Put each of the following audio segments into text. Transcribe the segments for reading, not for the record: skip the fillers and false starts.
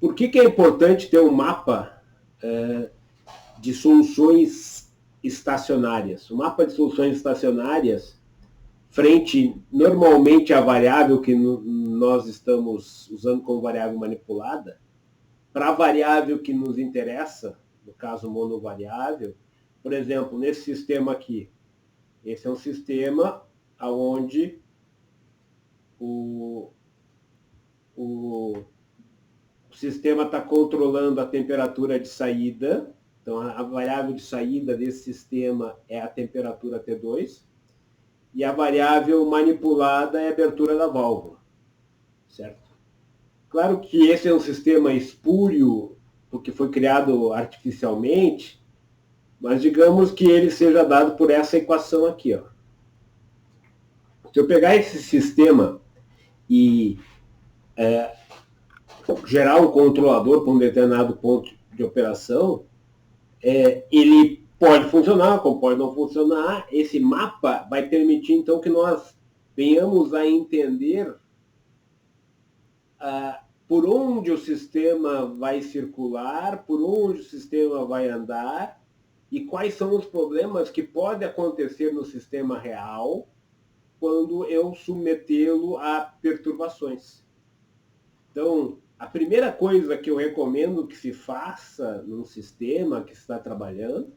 Por que é importante ter um mapa de soluções estacionárias? O mapa de soluções estacionárias, frente normalmente à variável que nós estamos usando como variável manipulada, para a variável que nos interessa, no caso monovariável, por exemplo, nesse sistema aqui, esse é um sistema onde o sistema está controlando a temperatura de saída. Então, a variável de saída desse sistema é a temperatura T2. E a variável manipulada é a abertura da válvula. Certo? Claro que esse é um sistema espúrio, porque foi criado artificialmente, mas digamos que ele seja dado por essa equação aqui. Ó. Se eu pegar esse sistema e gerar um controlador para um determinado ponto de operação, ele pode funcionar, como pode não funcionar. Esse mapa vai permitir, então, que nós venhamos a entender por onde o sistema vai circular, por onde o sistema vai andar e quais são os problemas que podem acontecer no sistema real quando eu submetê-lo a perturbações. Então, a primeira coisa que eu recomendo que se faça num sistema que está trabalhando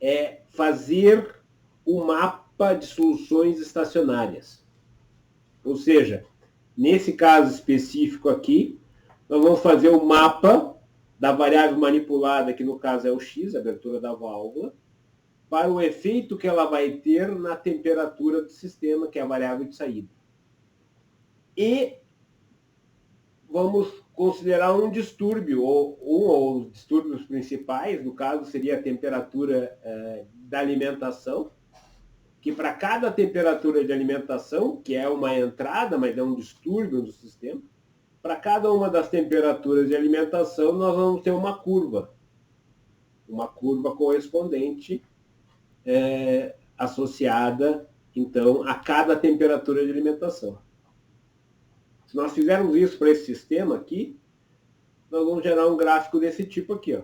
é fazer o mapa de soluções estacionárias. Ou seja, nesse caso específico aqui, nós vamos fazer o mapa da variável manipulada, que no caso é o X, a abertura da válvula, para o efeito que ela vai ter na temperatura do sistema, que é a variável de saída. E vamos considerar um distúrbio, ou os distúrbios principais, no caso seria a temperatura da alimentação, que para cada temperatura de alimentação, que é uma entrada, mas é um distúrbio do sistema, para cada uma das temperaturas de alimentação, nós vamos ter uma curva correspondente associada, então, a cada temperatura de alimentação. Se nós fizermos isso para esse sistema aqui, nós vamos gerar um gráfico desse tipo aqui, ó,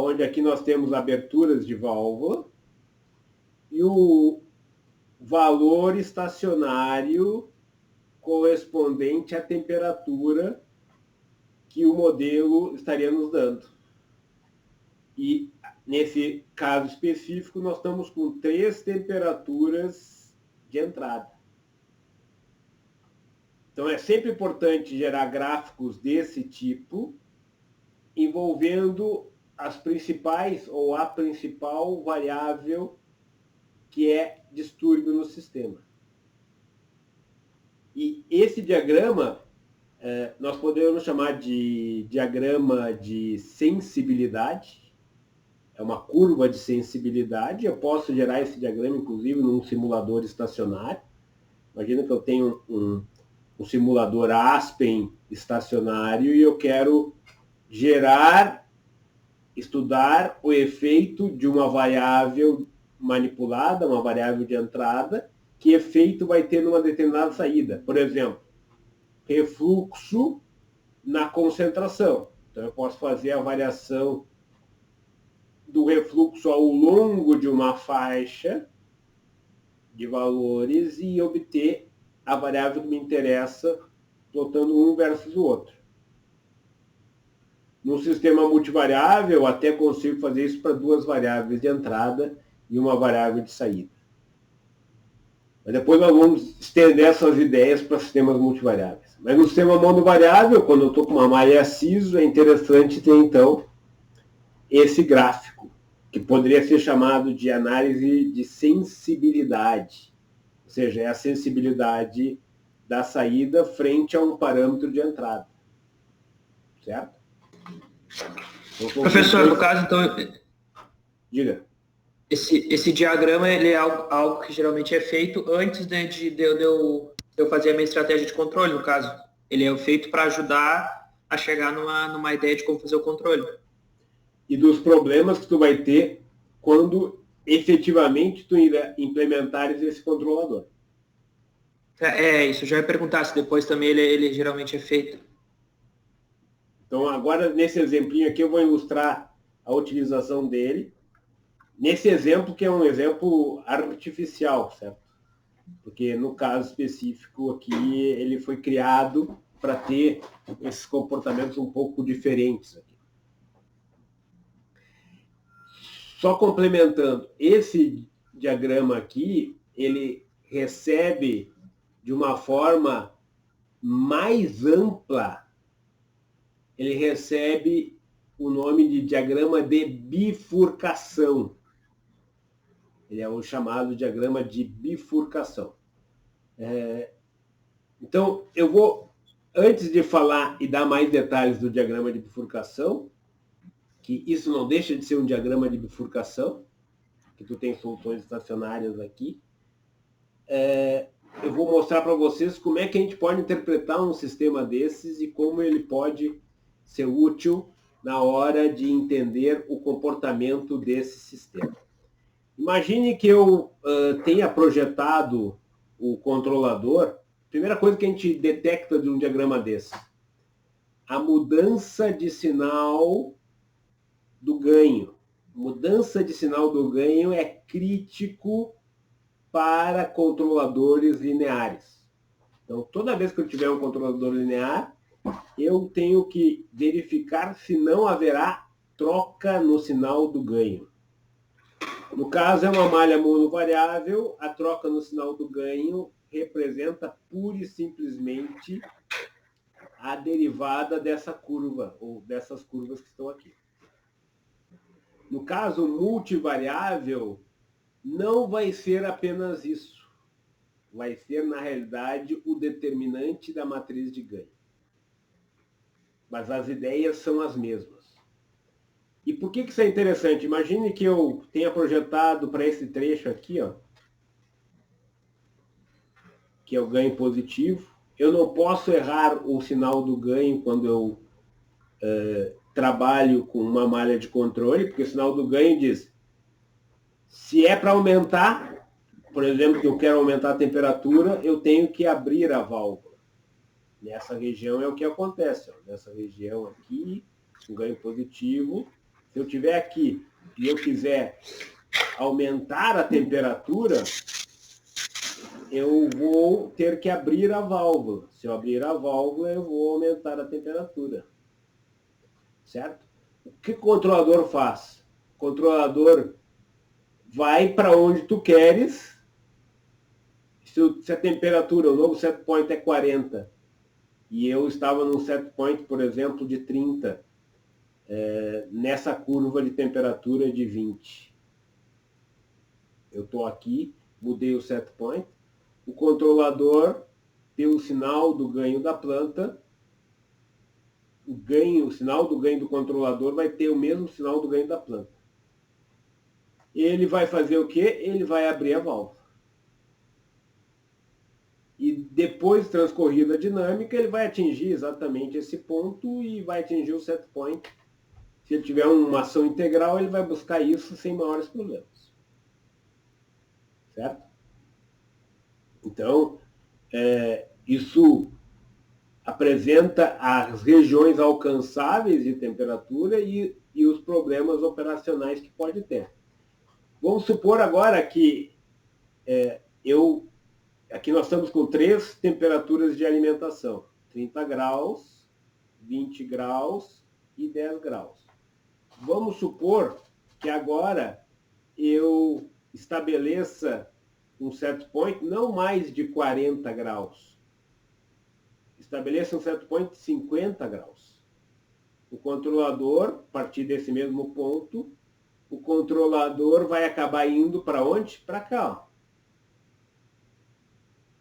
onde aqui nós temos aberturas de válvula e o valor estacionário correspondente à temperatura que o modelo estaria nos dando. E nesse caso específico, nós estamos com 3 temperaturas de entrada. Então, é sempre importante gerar gráficos desse tipo, envolvendo as principais ou a principal variável que é distúrbio no sistema. E esse diagrama, nós podemos chamar de diagrama de sensibilidade. É uma curva de sensibilidade. Eu posso gerar esse diagrama, inclusive, num simulador estacionário. Imagina que eu tenho um simulador Aspen estacionário e eu quero estudar o efeito de uma variável manipulada, uma variável de entrada, que efeito vai ter numa determinada saída. Por exemplo, refluxo na concentração. Então, eu posso fazer a variação do refluxo ao longo de uma faixa de valores e obter a variável que me interessa, plotando um versus o outro. No sistema multivariável, eu até consigo fazer isso para 2 variáveis de entrada e uma variável de saída. Mas depois nós vamos estender essas ideias para sistemas multivariáveis. Mas no sistema monovariável, quando eu estou com uma malha CISO, é interessante ter, então, esse gráfico, que poderia ser chamado de análise de sensibilidade. Ou seja, é a sensibilidade da saída frente a um parâmetro de entrada. Certo? Então, professor, no caso, então... Diga. Esse diagrama ele é algo que geralmente é feito antes de eu fazer a minha estratégia de controle, no caso. Ele é feito para ajudar a chegar numa ideia de como fazer o controle. E dos problemas que tu vai ter quando efetivamente tu implementares esse controlador. Isso eu já ia perguntar se depois também ele geralmente é feito. Então, agora, nesse exemplinho aqui, eu vou ilustrar a utilização dele. Nesse exemplo, que é um exemplo artificial, certo? Porque, no caso específico aqui, ele foi criado para ter esses comportamentos um pouco diferentes aqui. Só complementando, esse diagrama aqui, ele recebe de uma forma mais ampla, ele recebe o nome de diagrama de bifurcação. Ele é o chamado diagrama de bifurcação. Então, eu vou, antes de falar e dar mais detalhes do diagrama de bifurcação, que isso não deixa de ser um diagrama de bifurcação, que tu tem soluções estacionárias aqui, eu vou mostrar para vocês como é que a gente pode interpretar um sistema desses e como ele pode ser útil na hora de entender o comportamento desse sistema. Imagine que eu tenha projetado o controlador. Primeira coisa que a gente detecta de um diagrama desse: a mudança de sinal do ganho. Mudança de sinal do ganho é crítico para controladores lineares. Então, toda vez que eu tiver um controlador linear, eu tenho que verificar se não haverá troca no sinal do ganho. No caso, é uma malha monovariável, a troca no sinal do ganho representa pura e simplesmente a derivada dessa curva, ou dessas curvas que estão aqui. No caso multivariável, não vai ser apenas isso. Vai ser, na realidade, o determinante da matriz de ganho. Mas as ideias são as mesmas. E por que isso é interessante? Imagine que eu tenha projetado para esse trecho aqui, ó, que é o ganho positivo. Eu não posso errar o sinal do ganho quando eu trabalho com uma malha de controle, porque o sinal do ganho diz, se é para aumentar, por exemplo, que eu quero aumentar a temperatura, eu tenho que abrir a válvula. Nessa região é o que acontece. Ó. Nessa região aqui, um ganho positivo. Se eu tiver aqui e eu quiser aumentar a temperatura, eu vou ter que abrir a válvula. Se eu abrir a válvula, eu vou aumentar a temperatura. Certo? O que o controlador faz? O controlador vai para onde tu queres. Se a temperatura, o novo set point é 40, e eu estava num set point, por exemplo, de 30, nessa curva de temperatura de 20. Eu estou aqui, mudei o set point, o controlador tem o sinal do ganho da planta, o sinal do ganho do controlador vai ter o mesmo sinal do ganho da planta. Ele vai fazer o quê? Ele vai abrir a válvula. E depois, transcorrida a dinâmica, ele vai atingir exatamente esse ponto e vai atingir o set point. Se ele tiver uma ação integral, ele vai buscar isso sem maiores problemas. Certo? Então, isso apresenta as regiões alcançáveis de temperatura e os problemas operacionais que pode ter. Vamos supor agora que aqui nós estamos com 3 temperaturas de alimentação. 30 graus, 20 graus e 10 graus. Vamos supor que agora eu estabeleça um set point não mais de 40 graus. Estabeleça um set point de 50 graus. O controlador, a partir desse mesmo ponto, o controlador vai acabar indo para onde? Para cá. Ó.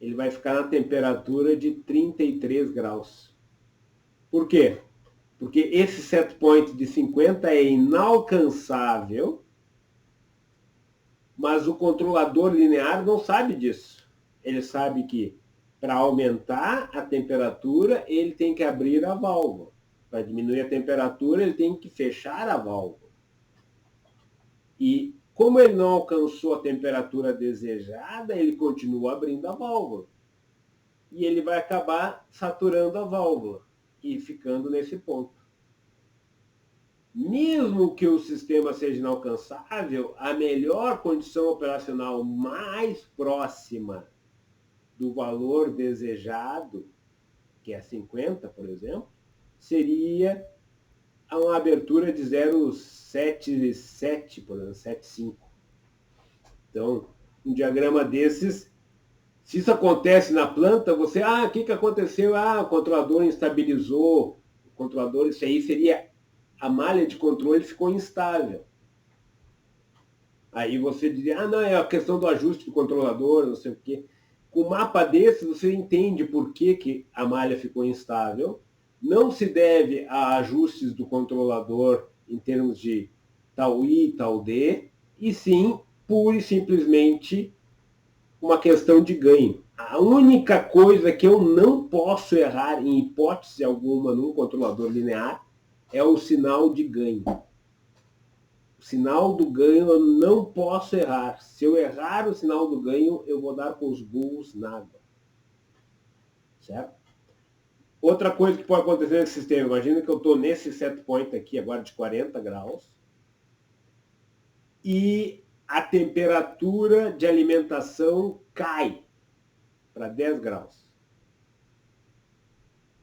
Ele vai ficar na temperatura de 33 graus. Por quê? Porque esse set point de 50 é inalcançável, mas o controlador linear não sabe disso. Ele sabe que para aumentar a temperatura, ele tem que abrir a válvula. Para diminuir a temperatura, ele tem que fechar a válvula. E como ele não alcançou a temperatura desejada, ele continua abrindo a válvula. E ele vai acabar saturando a válvula e ficando nesse ponto. Mesmo que o sistema seja inalcançável, a melhor condição operacional mais próxima do valor desejado, que é 50, por exemplo, seria uma abertura de 0,77, por exemplo, 0,75. Então, um diagrama desses, se isso acontece na planta, você, o que aconteceu? O controlador instabilizou, o controlador, isso aí seria, a malha de controle ficou instável. Aí você diria, não, é a questão do ajuste do controlador, não sei o quê. Com um mapa desse, você entende por que a malha ficou instável. Não se deve a ajustes do controlador em termos de tal I, tal D, e sim, pura e simplesmente, uma questão de ganho. A única coisa que eu não posso errar, em hipótese alguma, num controlador linear, é o sinal de ganho. O sinal do ganho eu não posso errar. Se eu errar o sinal do ganho, eu vou dar com os burros na água. Certo? Outra coisa que pode acontecer nesse sistema, imagina que eu estou nesse set point aqui agora de 40 graus e a temperatura de alimentação cai para 10 graus.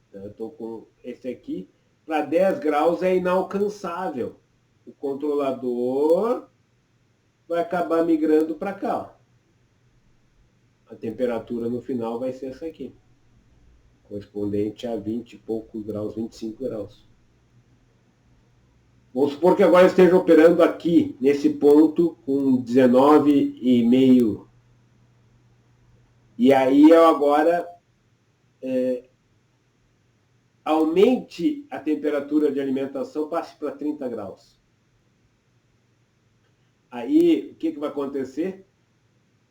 Então, eu estou com esse aqui. Para 10 graus é inalcançável. O controlador vai acabar migrando para cá. A temperatura no final vai ser essa aqui, correspondente a 20 e poucos graus, 25 graus. Vamos supor que agora esteja operando aqui, nesse ponto, com 19,5. E aí eu agora aumente a temperatura de alimentação, passe para 30 graus. Aí, o que vai acontecer?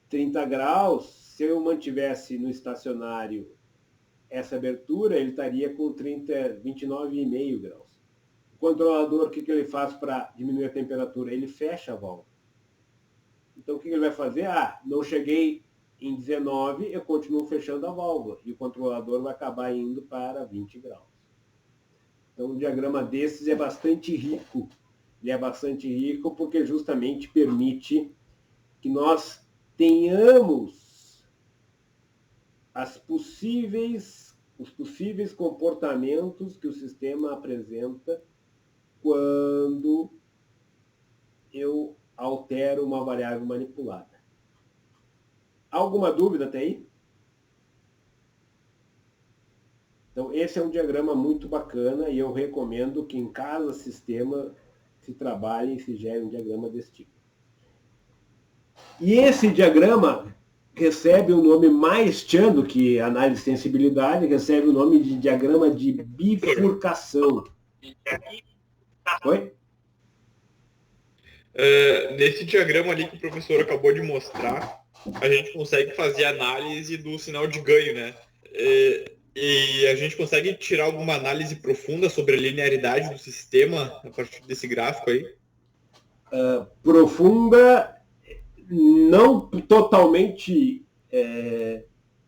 30 graus, se eu mantivesse no estacionário essa abertura, ele estaria com 29,5 graus. O controlador, o que ele faz para diminuir a temperatura? Ele fecha a válvula. Então, o que ele vai fazer? Não cheguei em 19, eu continuo fechando a válvula. E o controlador vai acabar indo para 20 graus. Então, um diagrama desses é bastante rico. Ele é bastante rico porque justamente permite que nós tenhamos os possíveis comportamentos que o sistema apresenta quando eu altero uma variável manipulada. Alguma dúvida até aí? Então, esse é um diagrama muito bacana e eu recomendo que em cada sistema se trabalhe e se gere um diagrama desse tipo. E esse diagrama recebe o nome mais tchan do que análise de sensibilidade, recebe o nome de diagrama de bifurcação. Oi? Nesse diagrama ali que o professor acabou de mostrar, a gente consegue fazer análise do sinal de ganho, né? E a gente consegue tirar alguma análise profunda sobre a linearidade do sistema a partir desse gráfico aí? Profunda, não totalmente,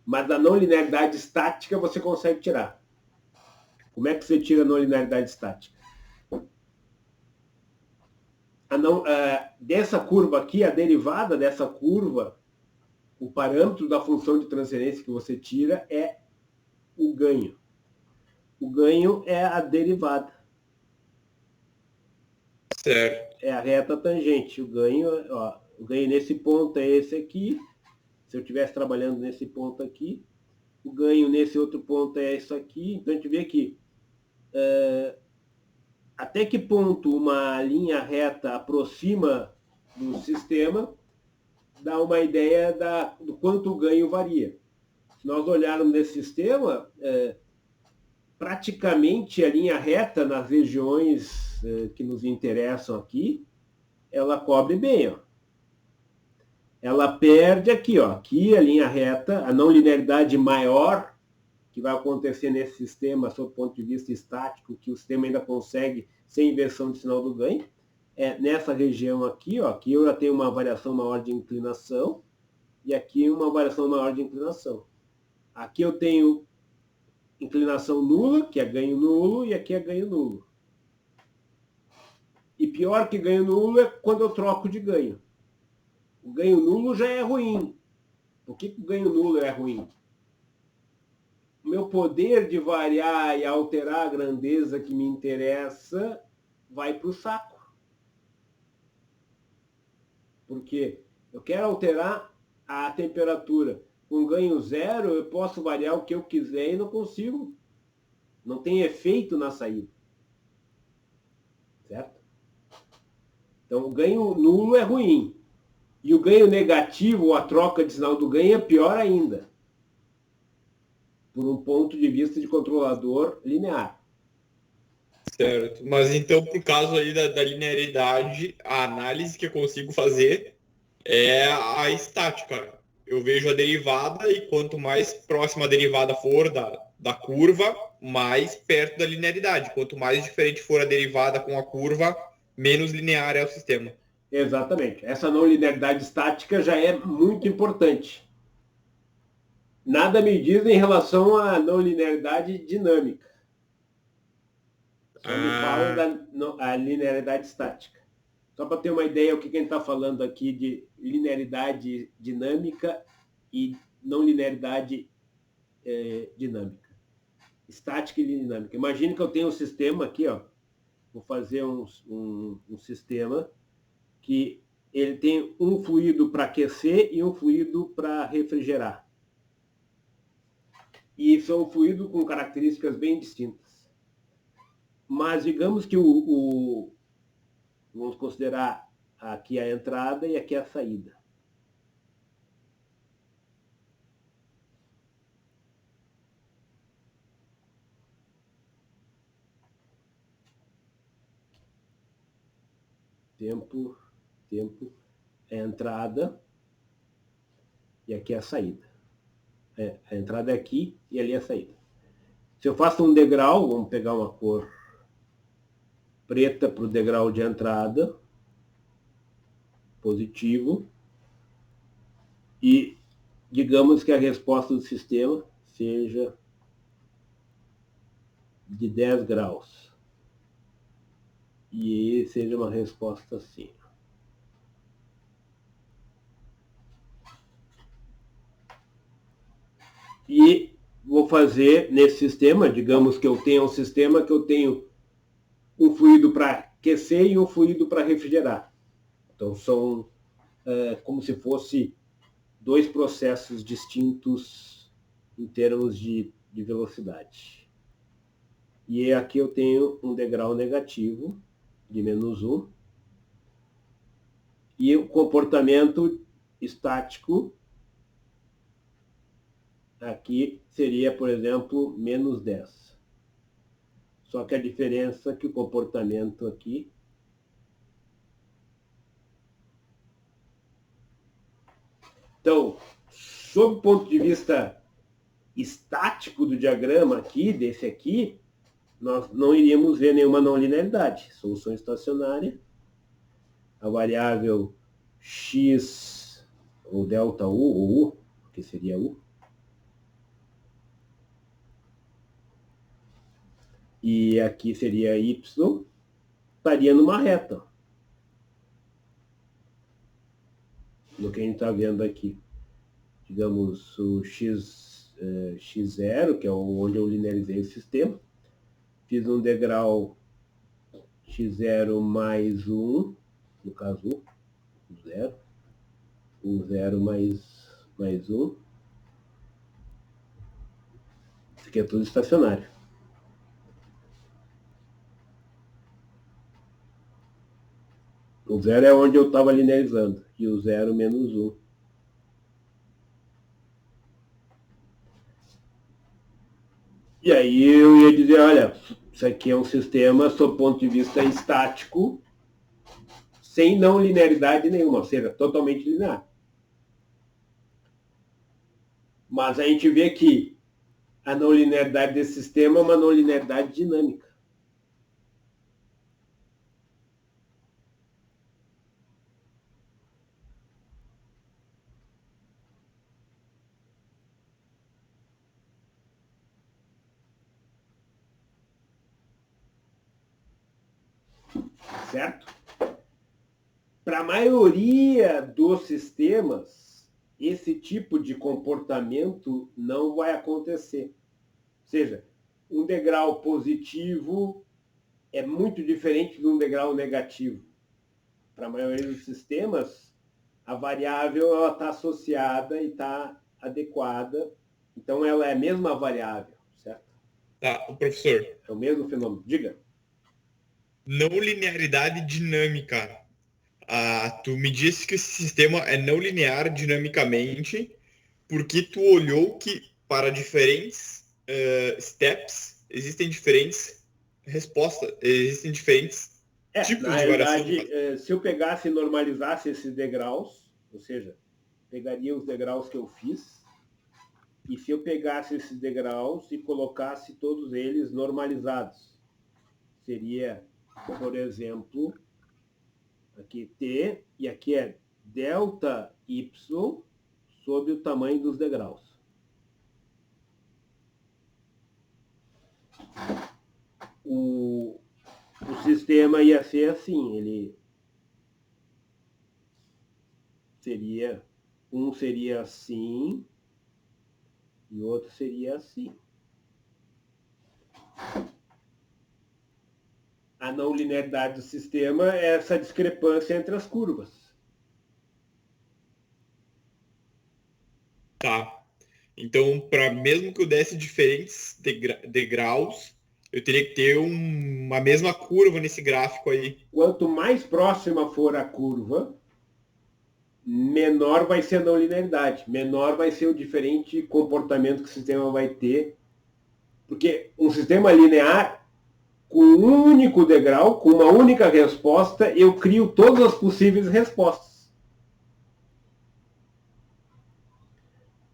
mas da não linearidade estática você consegue tirar. Como é que você tira a não linearidade estática? Dessa curva aqui, a derivada dessa curva, o parâmetro da função de transferência que você tira é o ganho. O ganho é a derivada. Certo. É a reta tangente. O ganho nesse ponto é esse aqui. Se eu estivesse trabalhando nesse ponto aqui, o ganho nesse outro ponto é isso aqui. Então a gente vê que até que ponto uma linha reta aproxima do sistema dá uma ideia do quanto o ganho varia. Se nós olharmos nesse sistema, praticamente a linha reta nas regiões que nos interessam aqui, ela cobre bem. Ela perde aqui. Aqui a linha reta, a não linearidade maior que vai acontecer nesse sistema, sob o ponto de vista estático, que o sistema ainda consegue sem inversão de sinal do ganho, nessa região aqui. Aqui eu já tenho uma variação maior de inclinação e aqui uma variação maior de inclinação. Aqui eu tenho inclinação nula, que é ganho nulo, e aqui é ganho nulo. E pior que ganho nulo é quando eu troco de ganho. O ganho nulo já é ruim. Por que o ganho nulo é ruim? O meu poder de variar e alterar a grandeza que me interessa vai para o saco. Porque eu quero alterar a temperatura. Com ganho zero, eu posso variar o que eu quiser e não consigo. Não tem efeito na saída. Certo? Então, o ganho nulo é ruim. E o ganho negativo, ou a troca de sinal do ganho, é pior ainda. Por um ponto de vista de controlador linear. Certo. Mas então, por causa aí da linearidade, a análise que eu consigo fazer é a estática. Eu vejo a derivada e quanto mais próxima a derivada for da curva, mais perto da linearidade. Quanto mais diferente for a derivada com a curva, menos linear é o sistema. Exatamente. Essa não linearidade estática já é muito importante. Nada me diz em relação à não linearidade dinâmica. Só me fala da linearidade estática. Só para ter uma ideia, o que a gente está falando aqui de linearidade dinâmica e não linearidade dinâmica. Estática e dinâmica. Imagine que eu tenho um sistema aqui, ó. Vou fazer um sistema que ele tem um fluido para aquecer e um fluido para refrigerar. E são fluidos com características bem distintas. Mas digamos que vamos considerar aqui a entrada e aqui a saída. Tempo, é a entrada e aqui é a saída. A entrada é aqui e ali é a saída. Se eu faço um degrau, vamos pegar uma cor preta para o degrau de entrada, positivo, e digamos que a resposta do sistema seja de 10 graus. E seja uma resposta assim. E vou fazer nesse sistema, digamos que eu tenha um sistema que eu tenho um fluido para aquecer e um fluido para refrigerar. Então são como se fosse dois processos distintos em termos de velocidade. E aqui eu tenho um degrau negativo de -1 e o comportamento estático aqui seria, por exemplo, -10. Só que a diferença é que o comportamento aqui então, sob o ponto de vista estático do diagrama aqui, desse aqui, nós não iríamos ver nenhuma não linearidade. Solução estacionária, a variável x, ou delta u, ou u, que seria u, e aqui seria y, estaria numa reta. No que a gente está vendo aqui. Digamos, o x0, que é onde eu linearizei o sistema. Fiz um degrau x0 mais 1, no caso, o 0. O 0 mais 1. Isso aqui é tudo estacionário. O 0 é onde eu estava linearizando. E o 0 menos 1. E aí eu ia dizer, olha, isso aqui é um sistema, sob ponto de vista estático, sem não linearidade nenhuma, ou seja, totalmente linear. Mas a gente vê que a não linearidade desse sistema é uma não linearidade dinâmica. certo? Para a maioria dos sistemas, esse tipo de comportamento não vai acontecer. Ou seja, um degrau positivo é muito diferente de um degrau negativo. Para a maioria dos sistemas, a variável está associada e está adequada. Então, ela é a mesma variável, certo? Tá, professor. É o mesmo fenômeno. Diga. Não linearidade dinâmica. Tu me disse que esse sistema é não linear dinamicamente porque tu olhou que para diferentes steps existem diferentes respostas, existem diferentes tipos de variação. Na realidade, se eu pegasse e normalizasse esses degraus, ou seja, pegaria os degraus que eu fiz, e se eu pegasse esses degraus e colocasse todos eles normalizados, seria, por exemplo, aqui T, e aqui é delta Y sobre o tamanho dos degraus. O sistema ia ser assim, ele seria, um seria assim e outro seria assim. A não linearidade do sistema é essa discrepância entre as curvas. Tá. Então, mesmo que eu desse diferentes degraus, eu teria que ter uma mesma curva nesse gráfico aí. Quanto mais próxima for a curva, menor vai ser a não linearidade, menor vai ser o diferente comportamento que o sistema vai ter. Porque um sistema linear, com um único degrau, com uma única resposta, eu crio todas as possíveis respostas.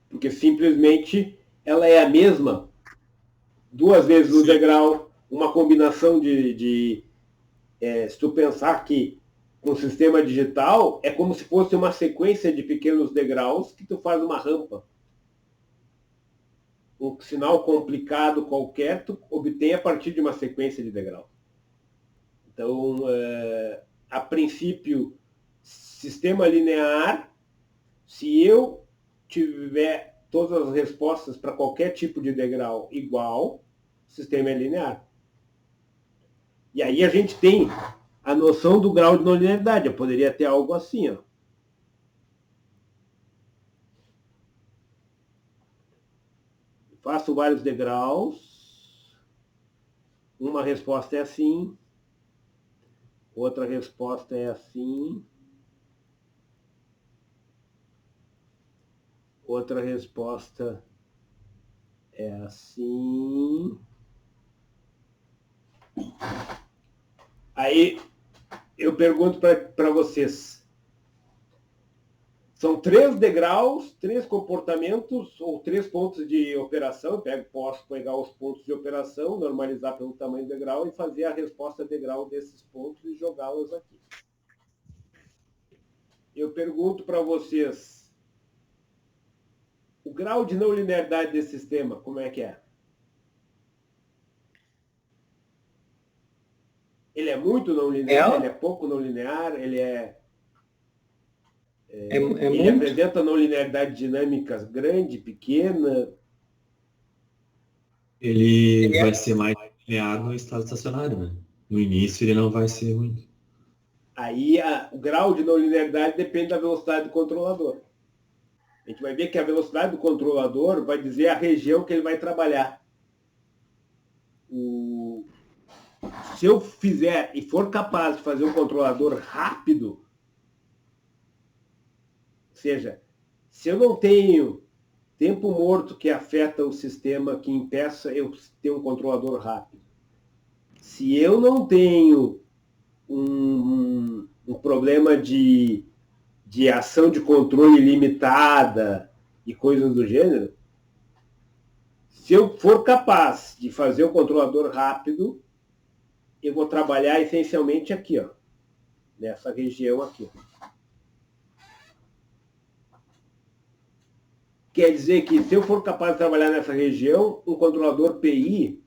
Porque simplesmente ela é a mesma. Duas vezes o degrau, uma combinação se tu pensar que um sistema digital é como se fosse uma sequência de pequenos degraus que tu faz uma rampa. Um sinal complicado qualquer, tu obtém a partir de uma sequência de degraus. Então, a princípio, sistema linear, se eu tiver todas as respostas para qualquer tipo de degrau igual, o sistema é linear. E aí a gente tem a noção do grau de não linearidade. Eu poderia ter algo assim, ó. Faço vários degraus. Uma resposta é assim. Outra resposta é assim. Outra resposta é assim. Aí eu pergunto para vocês. São 3 degraus, 3 comportamentos ou 3 pontos de operação. Posso pegar os pontos de operação, normalizar pelo tamanho do degrau e fazer a resposta degrau desses pontos e jogá-los aqui. Eu pergunto para vocês, o grau de não linearidade desse sistema, como é que é? Ele é muito não linear, ele é pouco não linear, ele ele apresenta não linearidade dinâmicas grande, pequena. Ele vai ser mais linear no estado estacionário, né? No início ele não vai ser muito. Aí o grau de não linearidade depende da velocidade do controlador. A gente vai ver que a velocidade do controlador vai dizer a região que ele vai trabalhar. Se eu fizer e for capaz de fazer um controlador rápido, ou seja, se eu não tenho tempo morto que afeta o sistema, que impeça eu ter um controlador rápido, se eu não tenho um problema de ação de controle limitada e coisas do gênero, se eu for capaz de fazer um controlador rápido, eu vou trabalhar essencialmente aqui, ó, nessa região aqui. Quer dizer que se eu for capaz de trabalhar nessa região, um controlador PI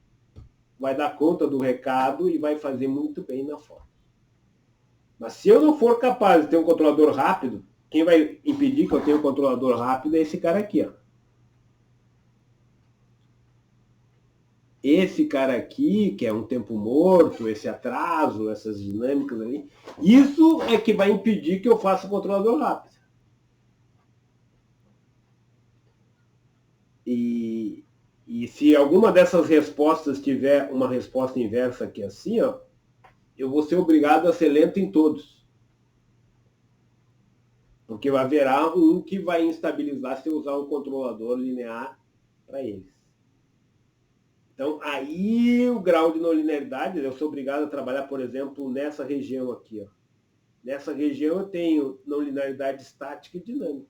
vai dar conta do recado e vai fazer muito bem na forma. Mas se eu não for capaz de ter um controlador rápido, quem vai impedir que eu tenha um controlador rápido é esse cara aqui, ó. Esse cara aqui, que é um tempo morto, esse atraso, essas dinâmicas ali, isso é que vai impedir que eu faça o controlador rápido. E se alguma dessas respostas tiver uma resposta inversa que é assim, ó, eu vou ser obrigado a ser lento em todos. Porque haverá um que vai instabilizar se eu usar um controlador linear para eles. Então, aí o grau de não linearidade, eu sou obrigado a trabalhar, por exemplo, nessa região aqui. Ó. Nessa região eu tenho não linearidade estática e dinâmica.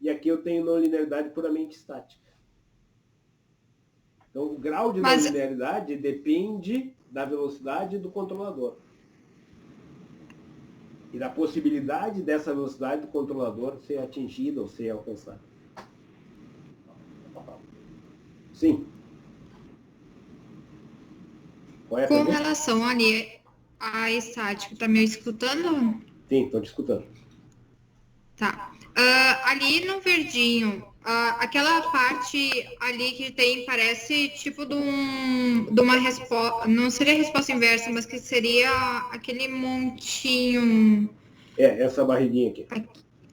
E aqui eu tenho não linearidade puramente estática. Então, o grau de não linearidade depende da velocidade do controlador. E da possibilidade dessa velocidade do controlador ser atingida ou ser alcançada. Sim. É com relação ali a estático, tá me escutando? Sim, estou te escutando. Tá. Ali no verdinho, aquela parte ali que tem, parece tipo de uma resposta, não seria resposta inversa, mas que seria aquele montinho. Essa barriguinha aqui.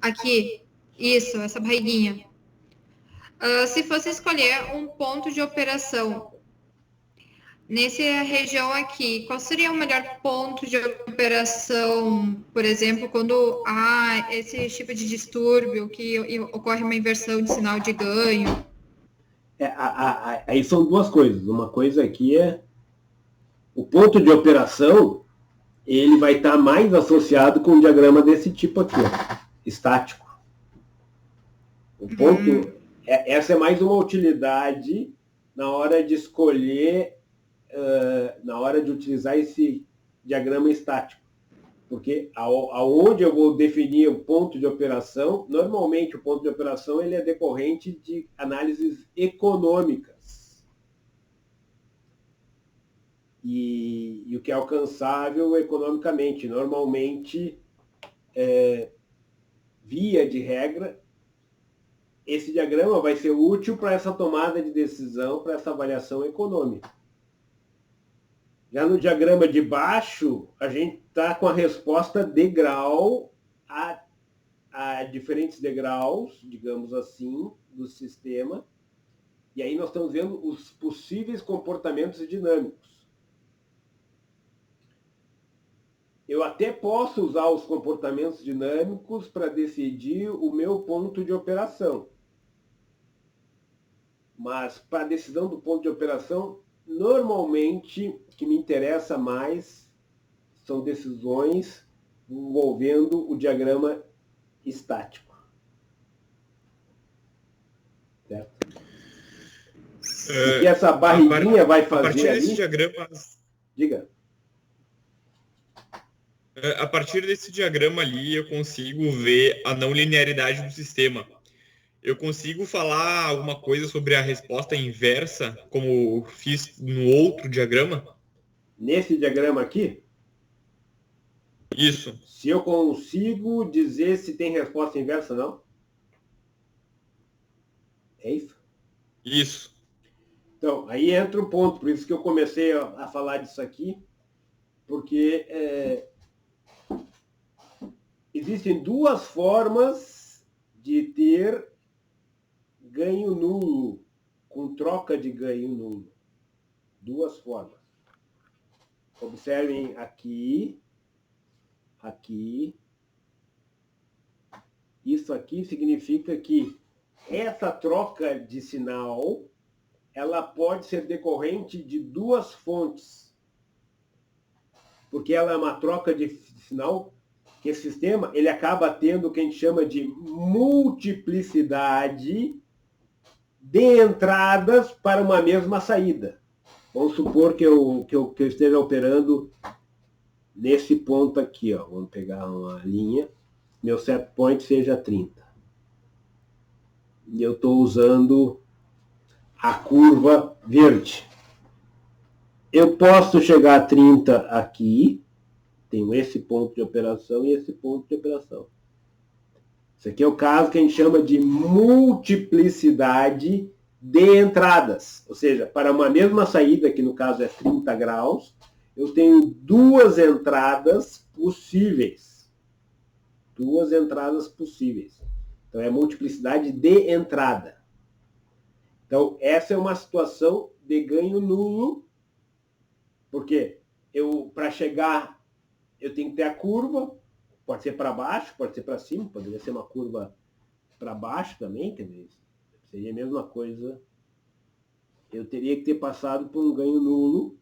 Aqui, isso, essa barriguinha. Se fosse escolher um ponto de operação nessa região aqui, qual seria o melhor ponto de operação, por exemplo, quando há esse tipo de distúrbio, que ocorre uma inversão de sinal de ganho? Aí são duas coisas. Uma coisa aqui é o ponto de operação, ele vai estar mais associado com um diagrama desse tipo aqui, ó, estático. O ponto, essa é mais uma utilidade na hora de escolher, na hora de utilizar esse diagrama estático. Porque aonde eu vou definir o ponto de operação, normalmente o ponto de operação ele é decorrente de análises econômicas. E o que é alcançável economicamente. Normalmente, via de regra, esse diagrama vai ser útil para essa tomada de decisão, para essa avaliação econômica. Já no diagrama de baixo, a gente está com a resposta degrau a diferentes degraus, digamos assim, do sistema. E aí nós estamos vendo os possíveis comportamentos dinâmicos. Eu até posso usar os comportamentos dinâmicos para decidir o meu ponto de operação. Mas para a decisão do ponto de operação, normalmente, o que me interessa mais são decisões envolvendo o diagrama estático. Certo? O que essa barriguinha vai fazer a partir ali... desse diagrama... Diga. A partir desse diagrama ali, eu consigo ver a não linearidade do sistema. Eu consigo falar alguma coisa sobre a resposta inversa, como fiz no outro diagrama? Nesse diagrama aqui? Isso. Se eu consigo dizer se tem resposta inversa, não? É isso? Isso. Então, aí entra um ponto, por isso que eu comecei a falar disso aqui, porque existem duas formas de ter ganho nulo, com troca de ganho nulo. Duas formas. Observem aqui, aqui. Isso aqui significa que essa troca de sinal, ela pode ser decorrente de duas fontes. Porque ela é uma troca de sinal que esse sistema ele acaba tendo o que a gente chama de multiplicidade de entradas para uma mesma saída. Vamos supor que eu esteja operando nesse ponto aqui. Ó. Vamos pegar uma linha. Meu set point seja 30. E eu estou usando a curva verde. Eu posso chegar a 30 aqui Tenho esse ponto de operação e esse ponto de operação. Isso aqui é o caso que a gente chama de multiplicidade de entradas. Ou seja, para uma mesma saída, que no caso é 30 graus, eu tenho duas entradas possíveis. Duas entradas possíveis. Então, é multiplicidade de entrada. Então, essa é uma situação de ganho nulo, porque para chegar, eu tenho que ter a curva, pode ser para baixo, pode ser para cima, poderia ser uma curva para baixo também, quer dizer, seria a mesma coisa. Eu teria que ter passado por um ganho nulo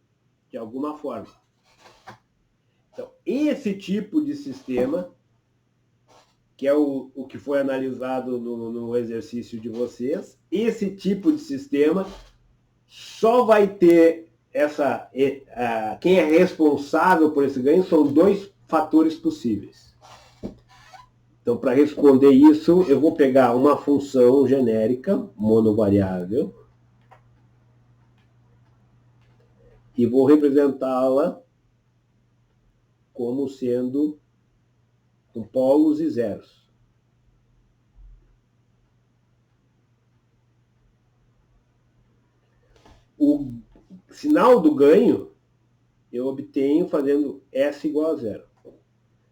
de alguma forma. Então, esse tipo de sistema, que é o que foi analisado no exercício de vocês, esse tipo de sistema só vai ter quem é responsável por esse ganho são dois fatores possíveis. Então, para responder isso, eu vou pegar uma função genérica, monovariável, e vou representá-la como sendo com polos e zeros. O sinal do ganho eu obtenho fazendo S igual a zero. Ou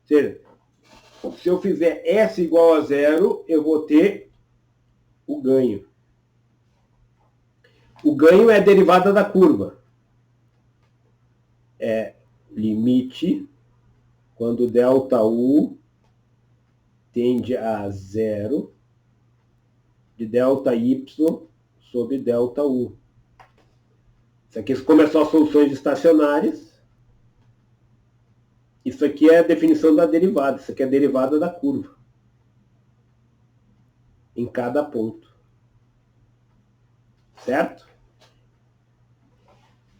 seja, se eu fizer S igual a zero, eu vou ter o ganho. O ganho é a derivada da curva. É limite quando ΔU tende a zero de ΔY sobre ΔU. Isso aqui, como são soluções estacionárias, isso aqui é a definição da derivada. Isso aqui é a derivada da curva em cada ponto. Certo?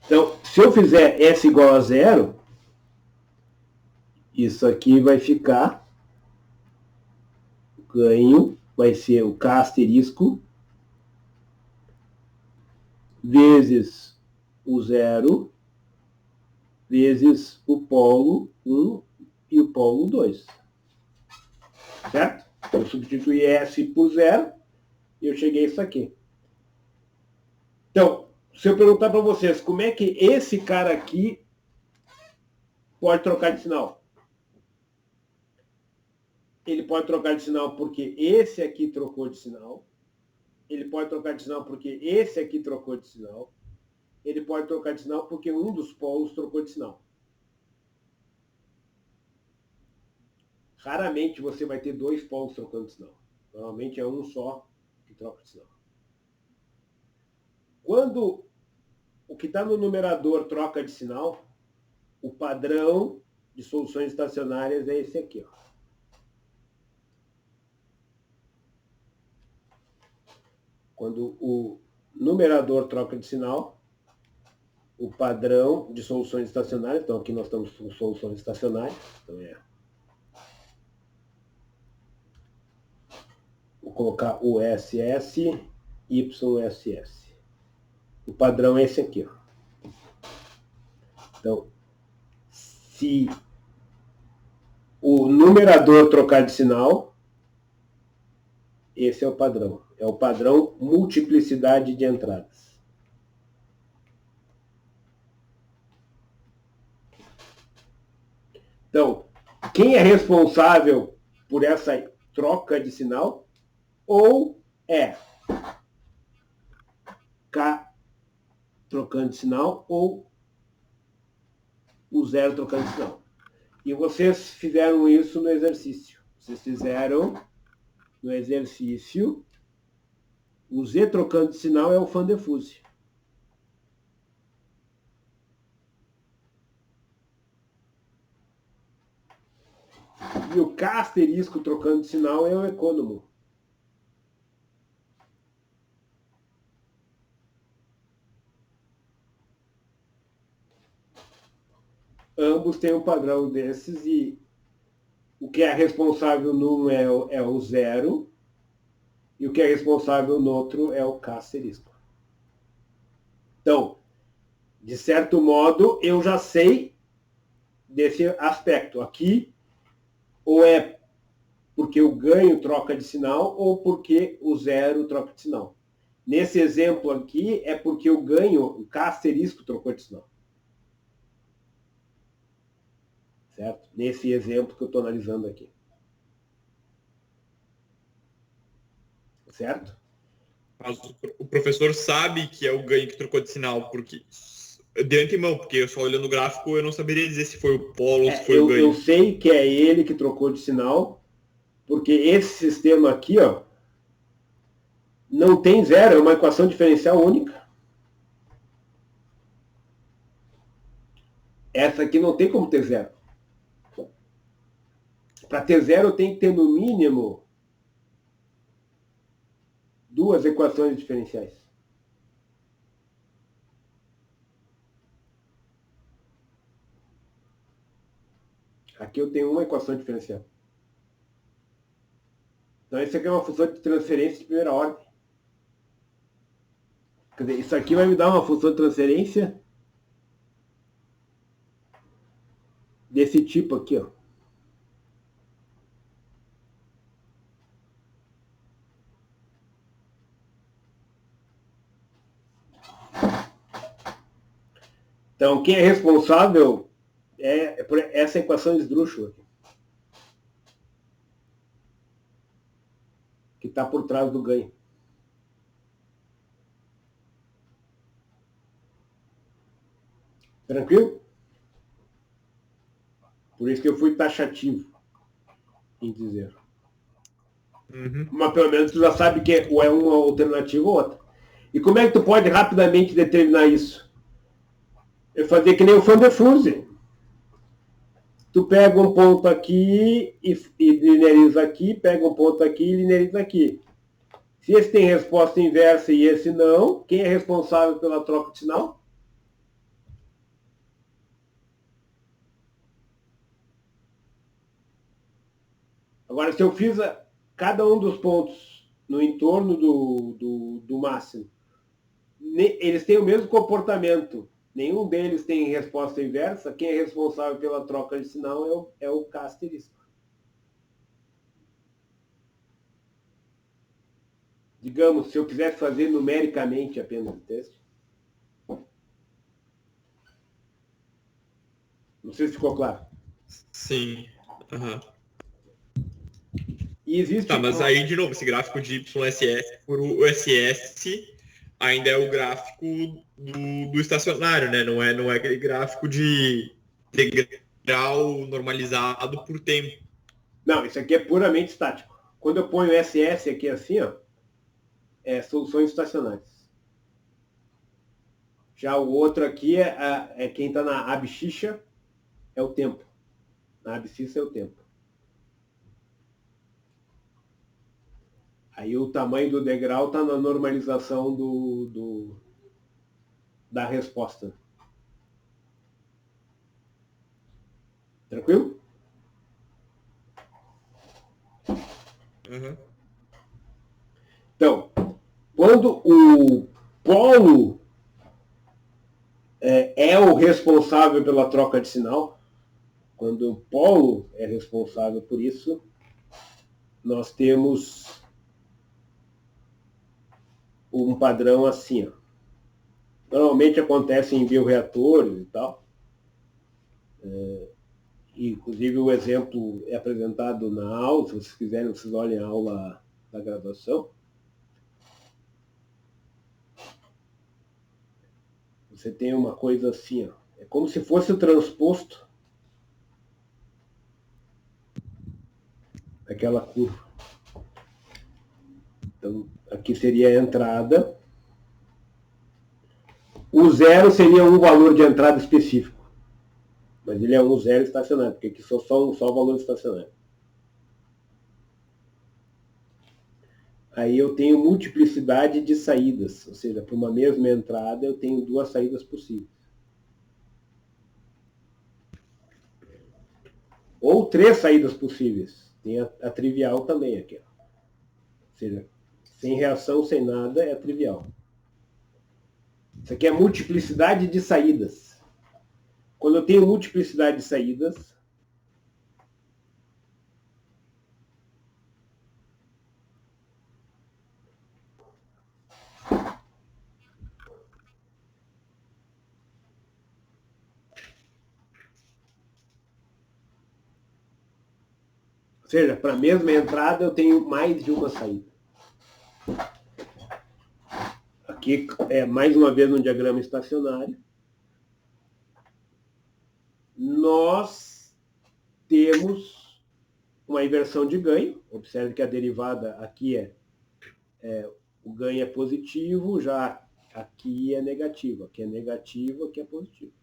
Então, se eu fizer S igual a zero, isso aqui vai ficar, o ganho vai ser o K asterisco vezes o zero vezes o polo 1 e o polo 2. Certo? Eu substituí S por zero e eu cheguei a isso aqui. Então, se eu perguntar para vocês como é que esse cara aqui pode trocar de sinal? Ele pode trocar de sinal porque esse aqui trocou de sinal. Ele pode trocar de sinal porque esse aqui trocou de sinal. Ele pode trocar de sinal porque um dos polos trocou de sinal. Raramente você vai ter dois polos trocando de sinal. Normalmente é um só que troca de sinal. Quando o que está no numerador troca de sinal, o padrão de soluções estacionárias é esse aqui. Ó. Quando o numerador troca de sinal, o padrão de soluções estacionárias, então aqui nós estamos com soluções estacionárias, então vou colocar o SS, YSS. O padrão é esse aqui. Ó. Então, se o numerador trocar de sinal, esse é o padrão. É o padrão multiplicidade de entradas. Então, quem é responsável por essa troca de sinal? Ou é K trocando de sinal ou o zero trocando de sinal. E vocês fizeram isso no exercício. Vocês fizeram no exercício o Z trocando de sinal é o Van der Fuse. E o K asterisco trocando de sinal é o Economo. Ambos têm um padrão desses e o que é responsável num é o zero e o que é responsável no outro é o K asterisco. Então, de certo modo, eu já sei desse aspecto. Aqui, ou é porque o ganho troca de sinal, ou porque o zero troca de sinal. Nesse exemplo aqui, é porque o ganho, o K asterisco, trocou de sinal. Certo? Nesse exemplo que eu estou analisando aqui. Certo? Mas o professor sabe que é o ganho que trocou de sinal, porque de antemão, porque eu só olhando o gráfico eu não saberia dizer se foi o polo ou se foi o ganho. Eu sei que é ele que trocou de sinal, porque esse sistema aqui, ó, não tem zero, é uma equação diferencial única. Essa aqui não tem como ter zero. Para ter zero, eu tenho que ter no mínimo duas equações diferenciais. Aqui eu tenho uma equação diferencial. Então, isso aqui é uma função de transferência de primeira ordem. Quer dizer, isso aqui vai me dar uma função de transferência desse tipo aqui, ó. Então, quem é responsável é por essa equação esdrúxula aqui, que está por trás do ganho. Tranquilo? Por isso que eu fui taxativo em dizer. Mas pelo menos tu já sabe que ou é uma alternativa ou outra. E como é que tu pode rapidamente determinar isso? Eu fazer que nem o Van der Furze. Tu pega um ponto aqui e lineariza aqui, pega um ponto aqui e lineariza aqui. Se esse tem resposta inversa e esse não, quem é responsável pela troca de sinal? Agora, se eu fiz cada um dos pontos no entorno do máximo, eles têm o mesmo comportamento. Nenhum deles tem resposta inversa. Quem é responsável pela troca de sinal é o K asterisco. Digamos, se eu quisesse fazer numericamente apenas o teste. Não sei se ficou claro. Sim. Uhum. E existe... Tá, mas aí, de novo, esse gráfico de YSS por USS ainda é o gráfico do estacionário, né? Não é aquele gráfico de grau normalizado por tempo. Não, isso aqui é puramente estático. Quando eu ponho SS aqui assim, ó, é soluções estacionárias. Já o outro aqui é quem está na abscissa, é o tempo. Na abscissa é o tempo. Aí o tamanho do degrau está na normalização da resposta. Tranquilo? Uhum. Então, quando o polo é o responsável pela troca de sinal, quando o polo é responsável por isso, nós temos um padrão assim, ó. Normalmente acontece em bioreatores e tal. Inclusive o exemplo é apresentado na aula, se vocês quiserem, vocês olhem a aula da graduação. Você tem uma coisa assim, ó. É como se fosse o transposto daquela curva. Então, aqui seria a entrada. O zero seria um valor de entrada específico. Mas ele é um zero estacionário, porque aqui só o valor estacionário. Aí eu tenho multiplicidade de saídas, ou seja, para uma mesma entrada eu tenho duas saídas possíveis. Ou três saídas possíveis. Tem a trivial também aqui. Ó. Ou seja, sem reação, sem nada, é trivial. Isso aqui é multiplicidade de saídas. quando eu tenho multiplicidade de saídas, ou seja, para a mesma entrada eu tenho mais de uma saída. Aqui é mais uma vez um diagrama estacionário. Nós temos uma inversão de ganho. Observe que a derivada aqui o ganho é positivo, já aqui é negativo. Aqui é negativo, aqui é positivo.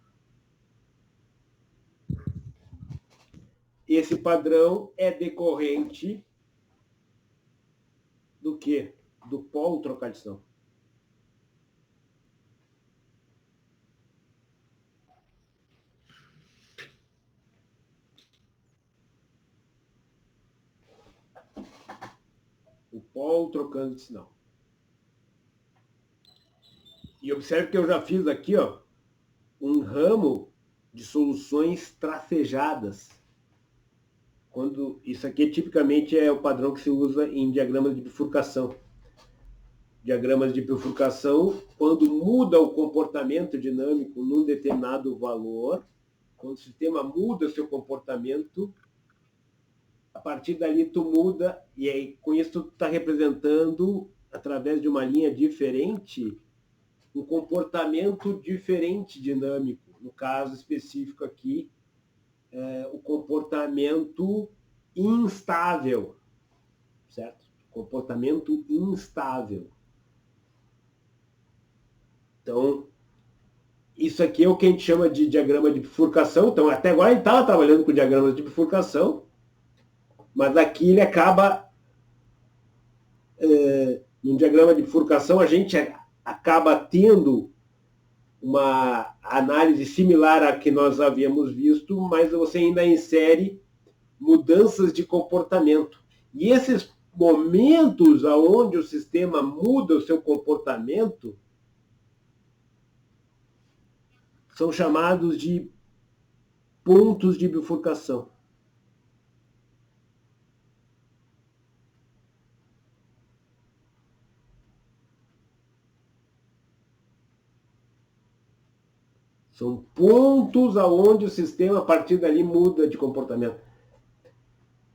Esse padrão é decorrente do quê? Do polo trocadição. O polo trocando de sinal. E observe que eu já fiz aqui, ó, um ramo de soluções tracejadas. Isso aqui tipicamente é o padrão que se usa em diagramas de bifurcação. Diagramas de bifurcação, quando muda o comportamento dinâmico num determinado valor, quando o sistema muda seu comportamento, a partir dali tu muda, e aí com isso tu está representando, através de uma linha diferente, um comportamento diferente dinâmico. No caso específico aqui, o comportamento instável, certo? Comportamento instável. Então, isso aqui é o que a gente chama de diagrama de bifurcação. Então, até agora a gente estava trabalhando com diagramas de bifurcação, mas aqui ele acaba, num diagrama de bifurcação, a gente acaba tendo uma análise similar à que nós havíamos visto, mas você ainda insere mudanças de comportamento. E esses momentos onde o sistema muda o seu comportamento são chamados de pontos de bifurcação. São pontos aonde o sistema, a partir dali, muda de comportamento.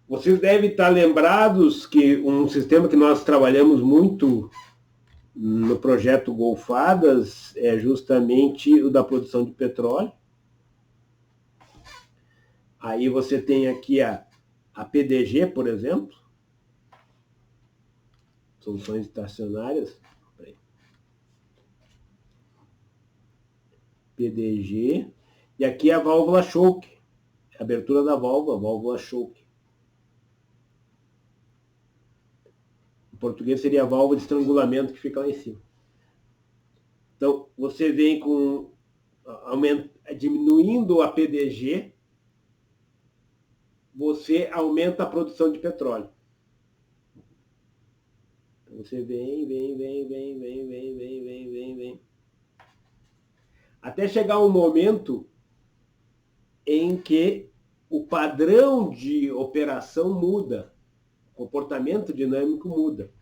Vocês devem estar lembrados que um sistema que nós trabalhamos muito no projeto Golfadas é justamente o da produção de petróleo. Aí você tem aqui a PDG, por exemplo, soluções estacionárias. PDG, e aqui é a válvula choke, a abertura da válvula choke. Em português seria a válvula de estrangulamento que fica lá em cima. Então, você vem diminuindo a PDG, você aumenta a produção de petróleo. Então, você vem. Até chegar um momento em que o padrão de operação muda, o comportamento dinâmico muda.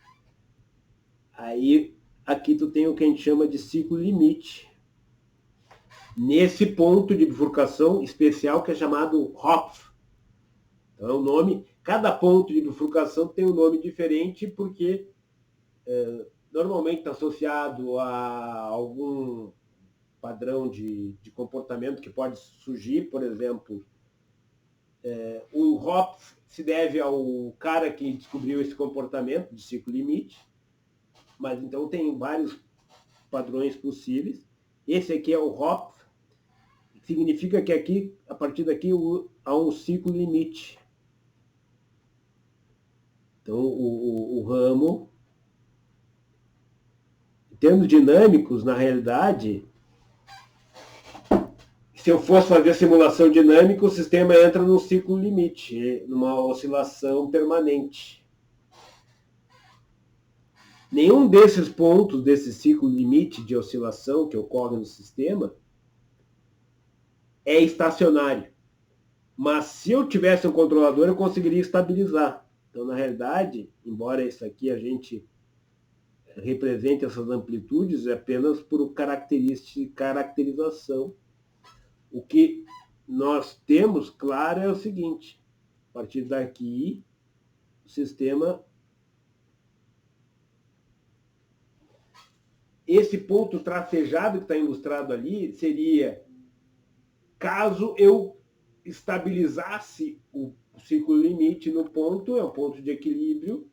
Aí, aqui tu tem o que a gente chama de ciclo limite. Nesse ponto de bifurcação especial que é chamado Hopf. Então, é um nome, cada ponto de bifurcação tem um nome diferente porque normalmente está associado a algum padrão de comportamento que pode surgir, por exemplo, o Hopf se deve ao cara que descobriu esse comportamento de ciclo limite, mas então tem vários padrões possíveis. Esse aqui é o Hopf, significa que aqui, a partir daqui, há um ciclo limite. Então, o ramo, em termos dinâmicos, na realidade, se eu fosse fazer simulação dinâmica, o sistema entra num ciclo limite, numa oscilação permanente. Nenhum desses pontos, desse ciclo limite de oscilação que ocorre no sistema, é estacionário. Mas se eu tivesse um controlador, eu conseguiria estabilizar. Então, na realidade, embora isso aqui a gente represente essas amplitudes, é apenas por caracterização. O que nós temos, claro, é o seguinte: a partir daqui, o sistema... Esse ponto tracejado que está ilustrado ali seria caso eu estabilizasse o ciclo limite no ponto, é o ponto de equilíbrio,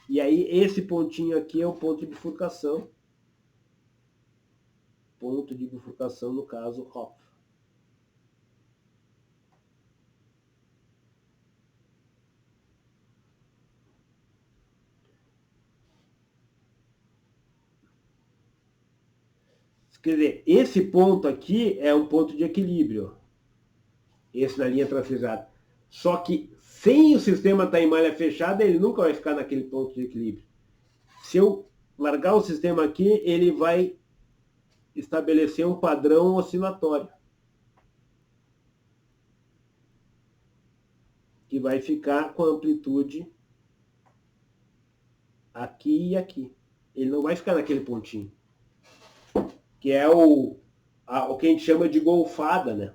e aí esse pontinho aqui é o ponto de bifurcação. Ponto de bifurcação, no caso, Hopf. Quer dizer, esse ponto aqui é um ponto de equilíbrio. Esse na linha tracejada. Só que sem o sistema estar em malha fechada, ele nunca vai ficar naquele ponto de equilíbrio. Se eu largar o sistema aqui, ele vai estabelecer um padrão oscilatório. Que vai ficar com a amplitude aqui e aqui. Ele não vai ficar naquele pontinho. Que é o que a gente chama de golfada, né?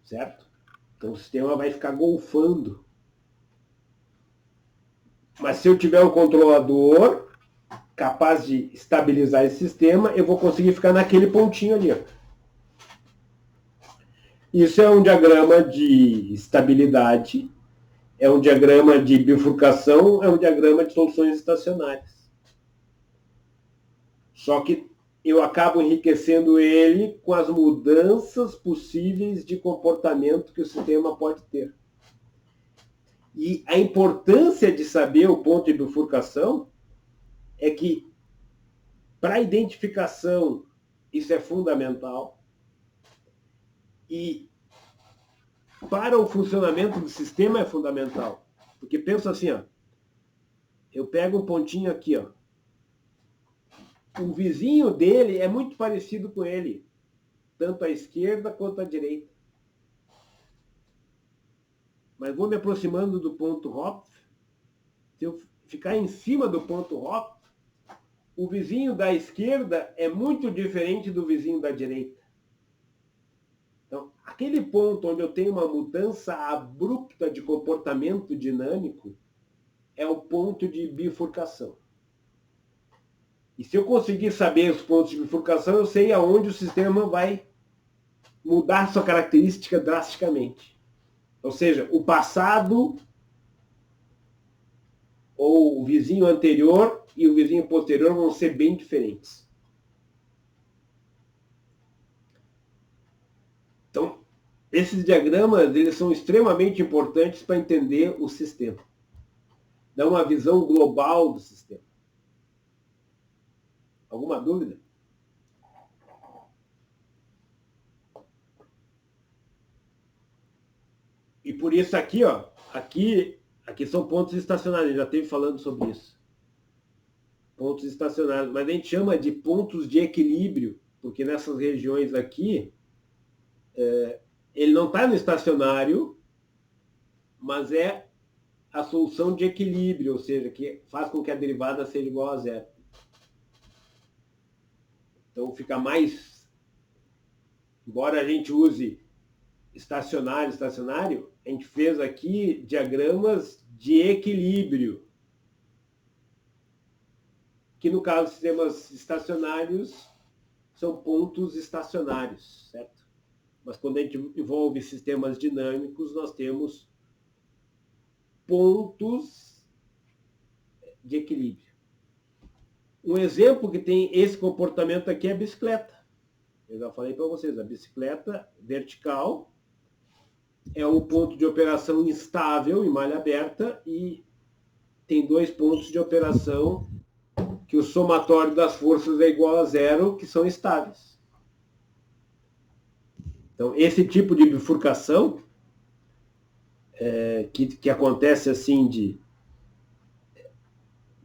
Certo? Então o sistema vai ficar golfando. Mas se eu tiver um controlador capaz de estabilizar esse sistema, eu vou conseguir ficar naquele pontinho ali. Ó. Isso é um diagrama de estabilidade, é um diagrama de bifurcação, é um diagrama de soluções estacionárias. Só que eu acabo enriquecendo ele com as mudanças possíveis de comportamento que o sistema pode ter. E a importância de saber o ponto de bifurcação é que, para a identificação, isso é fundamental. E para o funcionamento do sistema é fundamental. Porque pensa assim, ó, eu pego um pontinho aqui, ó. O vizinho dele é muito parecido com ele, tanto à esquerda quanto à direita. Mas vou me aproximando do ponto Hopf. Se eu ficar em cima do ponto Hopf, o vizinho da esquerda é muito diferente do vizinho da direita. Então, aquele ponto onde eu tenho uma mudança abrupta de comportamento dinâmico é o ponto de bifurcação. E se eu conseguir saber os pontos de bifurcação, eu sei aonde o sistema vai mudar sua característica drasticamente. Ou seja, o passado ou o vizinho anterior e o vizinho posterior vão ser bem diferentes. Então, esses diagramas eles são extremamente importantes para entender o sistema. Dá uma visão global do sistema. Alguma dúvida? E por isso aqui, ó, aqui são pontos estacionários, já esteve falando sobre isso. Pontos estacionários, mas a gente chama de pontos de equilíbrio, porque nessas regiões aqui, ele não está no estacionário, mas é a solução de equilíbrio, ou seja, que faz com que a derivada seja igual a zero. Então fica mais... Embora a gente use estacionário, a gente fez aqui diagramas de equilíbrio. Que no caso de sistemas estacionários, são pontos estacionários, certo? Mas quando a gente envolve sistemas dinâmicos, nós temos pontos de equilíbrio. Um exemplo que tem esse comportamento aqui é a bicicleta. Eu já falei para vocês, a bicicleta vertical é um ponto de operação instável em malha aberta e tem dois pontos de operação que o somatório das forças é igual a zero, que são estáveis. Então, esse tipo de bifurcação que acontece assim de...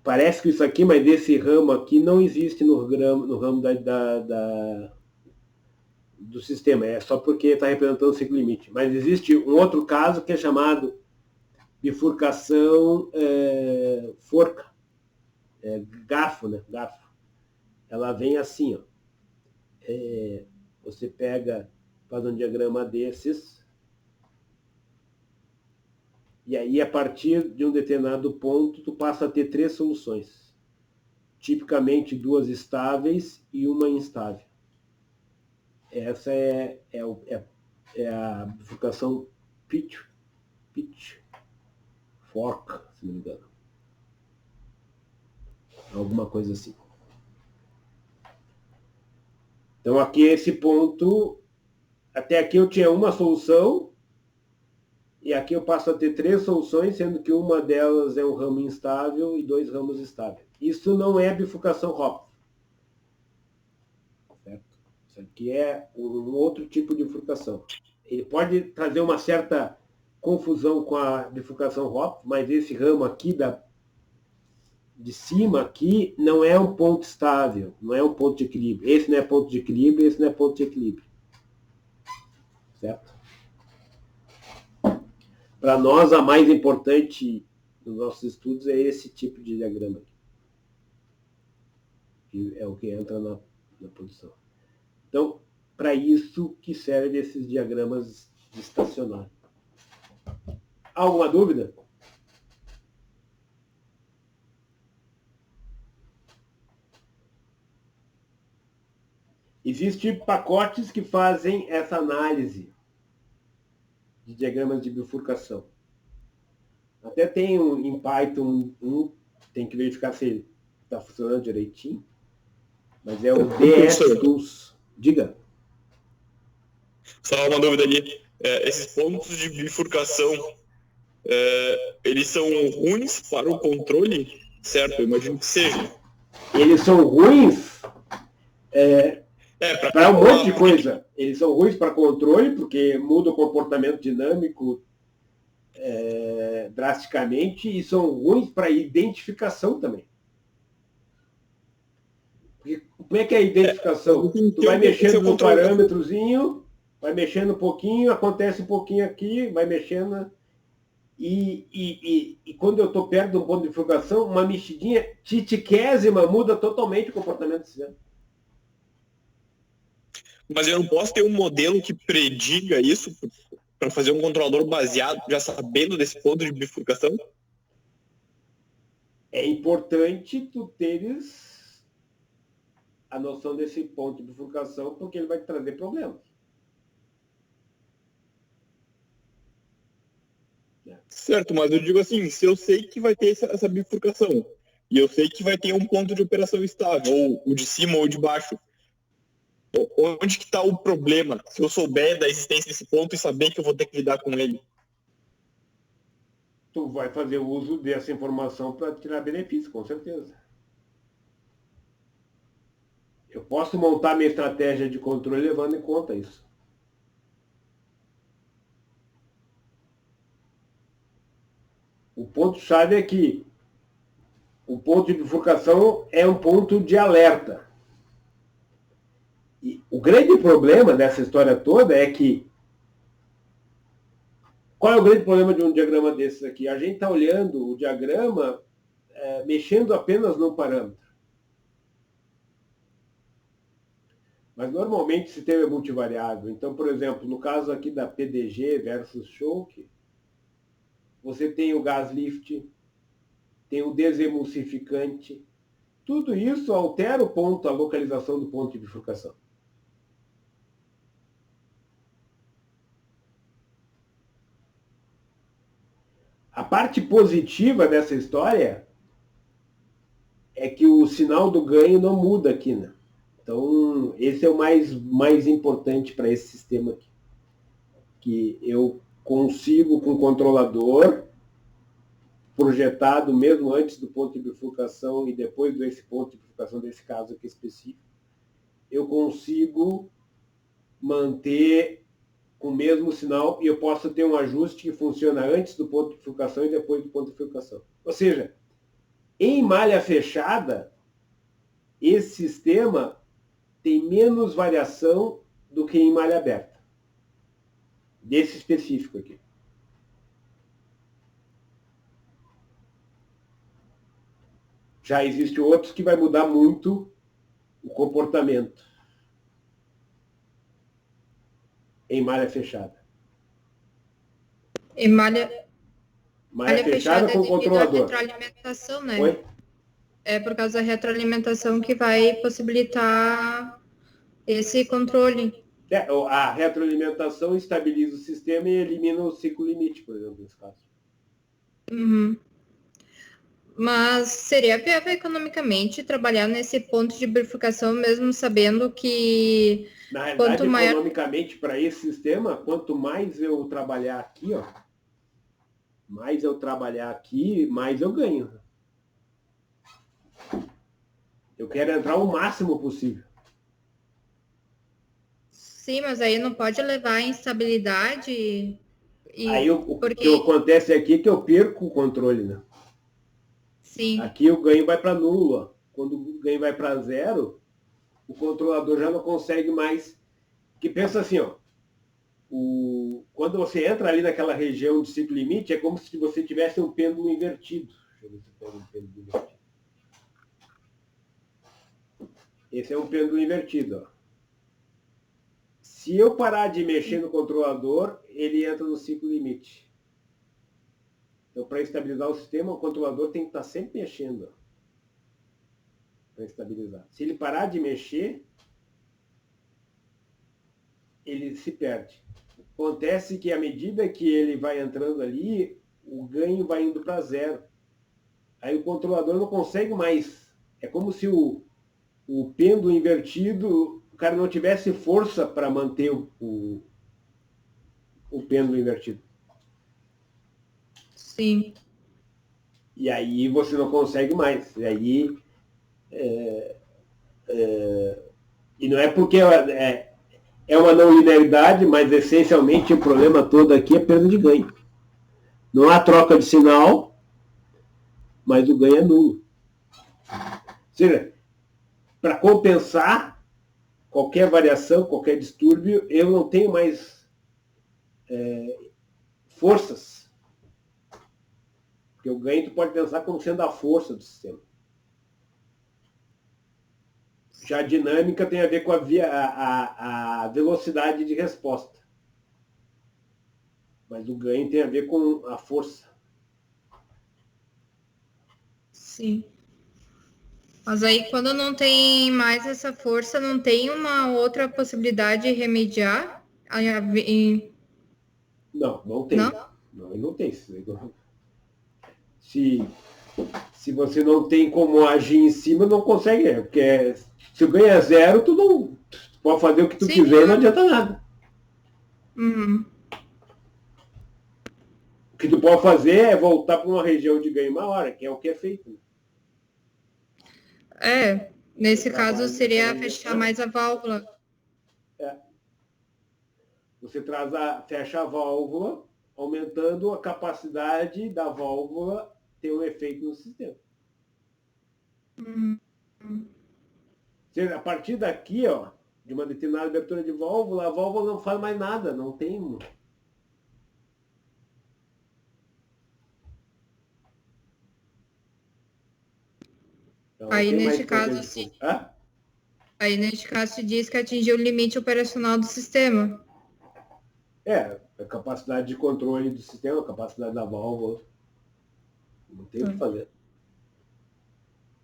Parece que isso aqui, mas desse ramo aqui não existe no ramo do sistema, é só porque está representando o ciclo limite. Mas existe um outro caso que é chamado bifurcação forca, garfo, né? Garfo. Ela vem assim, ó. Você faz um diagrama desses, e aí, a partir de um determinado ponto, tu passa a ter 3 soluções. Tipicamente 2 estáveis e uma instável. Essa é a bifurcação pitch fork, se não me engano. Alguma coisa assim. Então, aqui esse ponto, até aqui eu tinha uma solução, e aqui eu passo a ter 3 soluções, sendo que uma delas é um ramo instável e 2 ramos estáveis. Isso não é bifurcação Hopf. Certo? Isso aqui é um outro tipo de bifurcação. Ele pode trazer uma certa confusão com a bifurcação Hopf, mas esse ramo aqui de cima aqui não é um ponto estável, não é um ponto de equilíbrio. Esse não é ponto de equilíbrio, esse não é ponto de equilíbrio. Certo? Para nós, a mais importante dos nossos estudos é esse tipo de diagrama aqui. Que é o que entra na posição. Então, para isso que servem esses diagramas de estacionário. Alguma dúvida? Existem pacotes que fazem essa análise de diagramas de bifurcação. Até tem em Python tem que verificar se está funcionando direitinho, mas é o DS Tools. Diga. Só uma dúvida ali. Esses pontos de bifurcação, eles são ruins para o controle? Certo, eu imagino que seja. Eles são ruins para um monte de coisa. Eles são ruins para controle, porque muda o comportamento dinâmico drasticamente, e são ruins para identificação também. Porque, como é que é a identificação? Tu vai mexendo no parâmetrozinho, vai mexendo um pouquinho, acontece um pouquinho aqui, vai mexendo. E quando eu estou perto de um ponto de bifurcação, uma mexidinha titiquésima muda totalmente o comportamento do sistema. Mas eu não posso ter um modelo que prediga isso para fazer um controlador baseado, já sabendo desse ponto de bifurcação? É importante tu teres a noção desse ponto de bifurcação, porque ele vai te trazer problemas. Certo, mas eu digo assim, se eu sei que vai ter essa bifurcação, e eu sei que vai ter um ponto de operação estável, ou o de cima ou o de baixo, onde que está o problema? Se eu souber da existência desse ponto e saber que eu vou ter que lidar com ele. Tu vai fazer uso dessa informação para tirar benefício, com certeza. Eu posso montar minha estratégia de controle levando em conta isso. O ponto-chave é que o ponto de bifurcação é um ponto de alerta. E o grande problema dessa história toda é que... Qual é o grande problema de um diagrama desses aqui? A gente está olhando o diagrama mexendo apenas num parâmetro. Mas normalmente o sistema é multivariável. Então, por exemplo, no caso aqui da PDG versus choke, você tem o gas lift, tem o desemulsificante. Tudo isso altera o ponto, a localização do ponto de bifurcação. A parte positiva dessa história é que o sinal do ganho não muda aqui, né? Então, esse é o mais importante para esse sistema aqui. Que eu consigo, com o controlador, projetado mesmo antes do ponto de bifurcação e depois desse ponto de bifurcação, desse caso aqui específico, eu consigo manter com o mesmo sinal e eu posso ter um ajuste que funciona antes do ponto de bifurcação e depois do ponto de bifurcação. Ou seja, em malha fechada, esse sistema tem menos variação do que em malha aberta. Desse específico aqui. Já existem outros que vai mudar muito o comportamento em malha fechada. Em malha fechada com é devido à controlador. retroalimentação, né? Oi? É por causa da retroalimentação que vai possibilitar esse controle. A retroalimentação estabiliza o sistema e elimina o ciclo limite, por exemplo, nesse caso. Uhum. Mas seria viável economicamente trabalhar nesse ponto de bifurcação, mesmo sabendo que Na realidade, quanto maior... economicamente, para esse sistema, quanto mais eu trabalhar aqui, ó, mais eu ganho. Eu quero entrar o máximo possível. Sim, mas aí não pode levar a instabilidade. Aí o que acontece aqui é que eu perco o controle, né? Sim. Aqui o ganho vai para nulo. Ó. Quando o ganho vai para zero, o controlador já não consegue mais. Que pensa assim, ó. Quando você entra ali naquela região de ciclo limite, é como se você tivesse um pêndulo invertido. Deixa eu ver se eu pego um pêndulo invertido. Esse é um pêndulo invertido, ó. Se eu parar de mexer no controlador, ele entra no ciclo limite. Então, para estabilizar o sistema, o controlador tem que estar sempre mexendo para estabilizar. Se ele parar de mexer, ele se perde. Acontece que à medida que ele vai entrando ali, o ganho vai indo para zero. Aí o controlador não consegue mais. É como se o pêndulo invertido, o cara não tivesse força para manter o pêndulo invertido. Sim. E aí você não consegue mais. E aí... e não é porque é uma não linearidade, mas essencialmente o problema todo aqui é perda de ganho. Não há troca de sinal, mas o ganho é nulo. Ou seja, para compensar qualquer variação, qualquer distúrbio, eu não tenho mais forças. Porque o ganho tu pode pensar como sendo a força do sistema. Já a dinâmica tem a ver com a velocidade de resposta. Mas o ganho tem a ver com a força. Sim. Mas aí, quando não tem mais essa força, não tem uma outra possibilidade de remediar? Não tem. Não tem. Se você não tem como agir em cima, não consegue. Porque se o ganho é zero, tu pode fazer o que tu quiser e não adianta nada. Uhum. O que tu pode fazer é voltar para uma região de ganho maior, que é o que é feito. Nesse caso seria fechar mais a válvula. Você fecha a válvula, aumentando a capacidade da válvula ter um efeito no sistema. Uhum. A partir daqui, ó, de uma determinada abertura de válvula, a válvula não faz mais nada, não tem. Então, aí, tem neste caso, aí, neste caso, se diz que atingiu o limite operacional do sistema. A capacidade de controle do sistema, a capacidade da válvula. Não tem o que fazer.